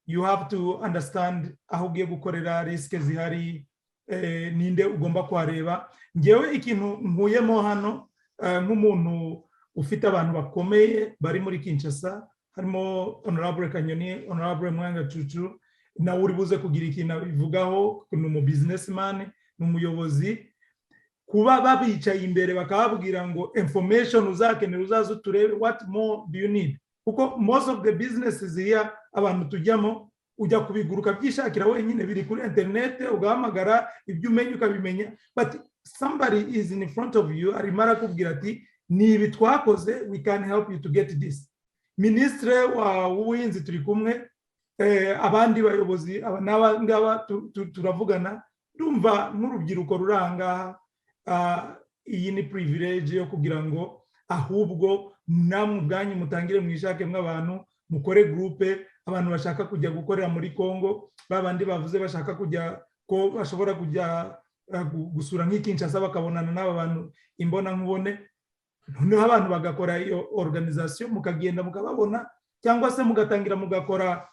you have to understand aho ugiye gukorera risk zihari, ninde ugomba kuhareba. Ngewe ikintu nkuyemo hano nk'umuntu ufite abantu bakomeye bari muri Kinshasa, harimo Honorable Kanyoni, Honorable Mwanga Chuchu, na uri buze kugira ikintu bivugaho, ni mu businessman, ni umuyobozi. Kuba babicaye imbere bakababwira ngo information uzakenera uzaza turebe, what more do you need? Kuko most of the businesses here abantu tujyamo ujya kubiguruka byishakira wenyine biri kuri internet ugahamagara ibyo umenye ukabimenya, but somebody is in front of you arimara kubwira ati nibi twakoze, we can help you to get this. Ministre wa ubuhinzi turi kumwe, abandi bayobozi n'abangaba turavugana. Ndumva nk'urubyiruko ruranga iyi ni privilege yo kugira ngo ahubwo namwe ubwanyu mutangire mwishake mw'abantu mukore groupe abantu bashaka kujya gukorera muri Congo, babandi bavuze bashaka kujya ko bashobora kujya gusura nk'Kinshasa bakabonana n'aba bantu imbona nkubone, noneho abantu bagakora iyo organisation mukagenda mukababona cyangwa se mugatangira mugakora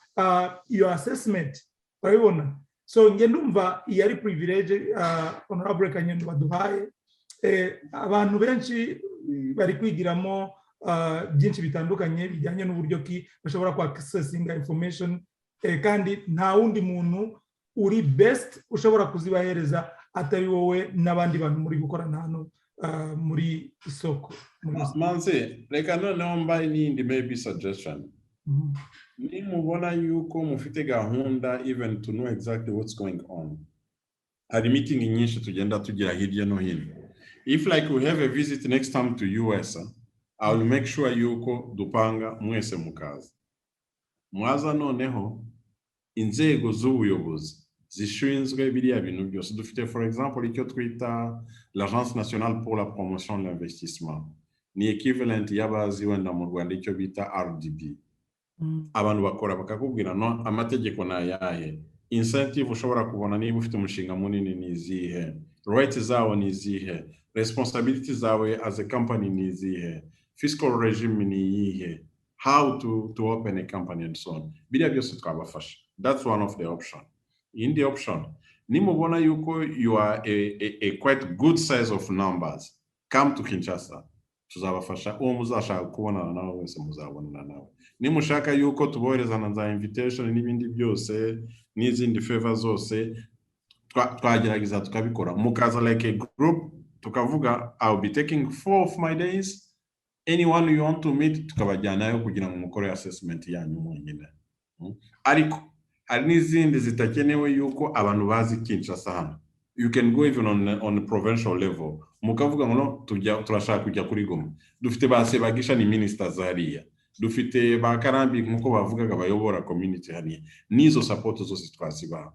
iyo assessment urabibona. So nge ndumva iyi ari privilege Honorable Kanyoni baduhaye. Abantu benshi bari kwigiramo byinshi bitandukanye bijyanye n'uburyo ki bashobora ku accessinga information, kandi nta wundi muntu uri best ushobora kuzibahereza atari wowe n'abandi bantu muri gukorana hano muri isoko. Manze reka noneho mbaye n'indi maybe suggestion. Nimubona yuko mufite gahunda even to know exactly what's going on, hari meeting nyinshi tugenda tugira hirya no hino. If like we have a visit next time to US, I will make sure yuko dupanga mwese mukaza. Mwaza noneho inzego z'ubuyobozi zishinzwe biriya bintu byose. Dufite for example icyo twita l'Agence nationale pour la promotion de l'investissement, ni equivalent y'abazi wenda mu Rwanda icyo bita RDB. Abantu bakora bakakubwira no amategeko na yahe, incentive ushobora kubona niba ufite umushinga munini ni izihe, rights zawe ni izihe, responsibility zawe as a company ni izihe, fiscal regime ni iyihe, how to open a company and so on. Biriya byose twabafasha. That's one of the option. In the option, nimubona yuko you are a quite good size of numbers, come to Kinshasa. Tuzabafasha. Uwo muzashaka kubonana nawe wese muzabonana nawe. Nimushaka yuko tuboherezana za invitation n'ibindi byose n'izindi favor zose twagerageza tukabikora. Mukaza like a group tukavuga I'll be taking 4 of my days. Anyone you want to meet tukabajyanayo kugira ngo mukore assessment yanyu mwenyine. Ariko hari n'izindi zitakenewe yuko abantu bazi Kinshasa hano. You can go even on a provincial level. Mukavuga ngo turashaka kujya kuri Goma. Dufite base bagisha ni ministers hariya. Dufite ba Karambi nkuko bavugaga bayobora community hariya. Nizo support zose twasiba.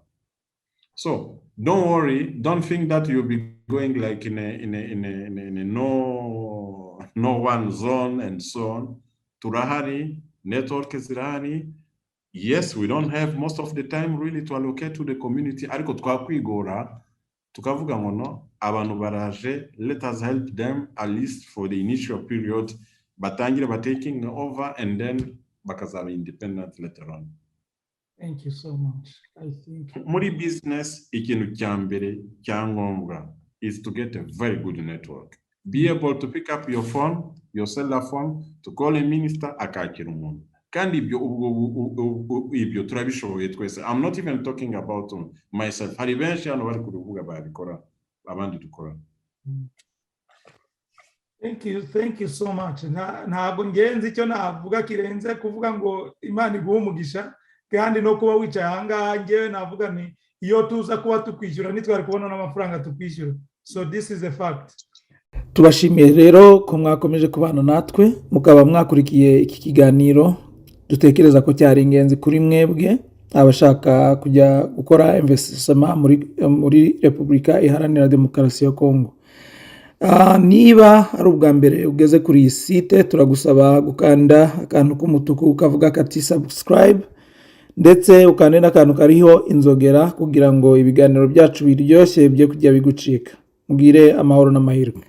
So don't worry, don't think that you'll be going like in a no one zone and so on. Turahari, network zirahari. Yes, we don't have most of the time really to allocate to the community. Ariko twakwigora tukavuga ngo no abantu baraje, let us help them at least for the initial period, batangire taking over and then bakazaba independent later on. Thank you so much. I think muri business ikintu cyambere cyangombwa is to get a very good network. Be able to pick up your phone, your cellular phone, to call a minister akakira umuntu. Kandi ibyo turabishoboye twese. I'm not even talking about myself. Hari benshi hano bari kuruvuga babikora abandi dukora. Thank you so much. Ntabwo ngenzi icyo navuga kirenze kuvuga ngo Imana iguhe umugisha, kandi no kuba wicaye ahangaha ngewe navuga ni iyo tuza kuba tukwishyura nitwari kubona n'amafaranga tukwishyura. So this is a fact. Tubashimiye rero ko mwakomeje kubana natwe mukaba mwakurikiye iki kiganiro. Dutekereza ko cyari ingenzi kuri mwebwe abashaka kujya gukora investissement muri Repubulika Iharanira Demokarasi ya Kongo. Niba ari ubwa mbere ugeze kuri iyi site, turagusaba gukanda akantu k'umutuku kavuga kati subscribe, ndetse ukande n'akantu kariho inzogera kugira ngo ibiganiro byacu biryoshye byo kujya bigucika. Mugire amahoro n'amahirwe.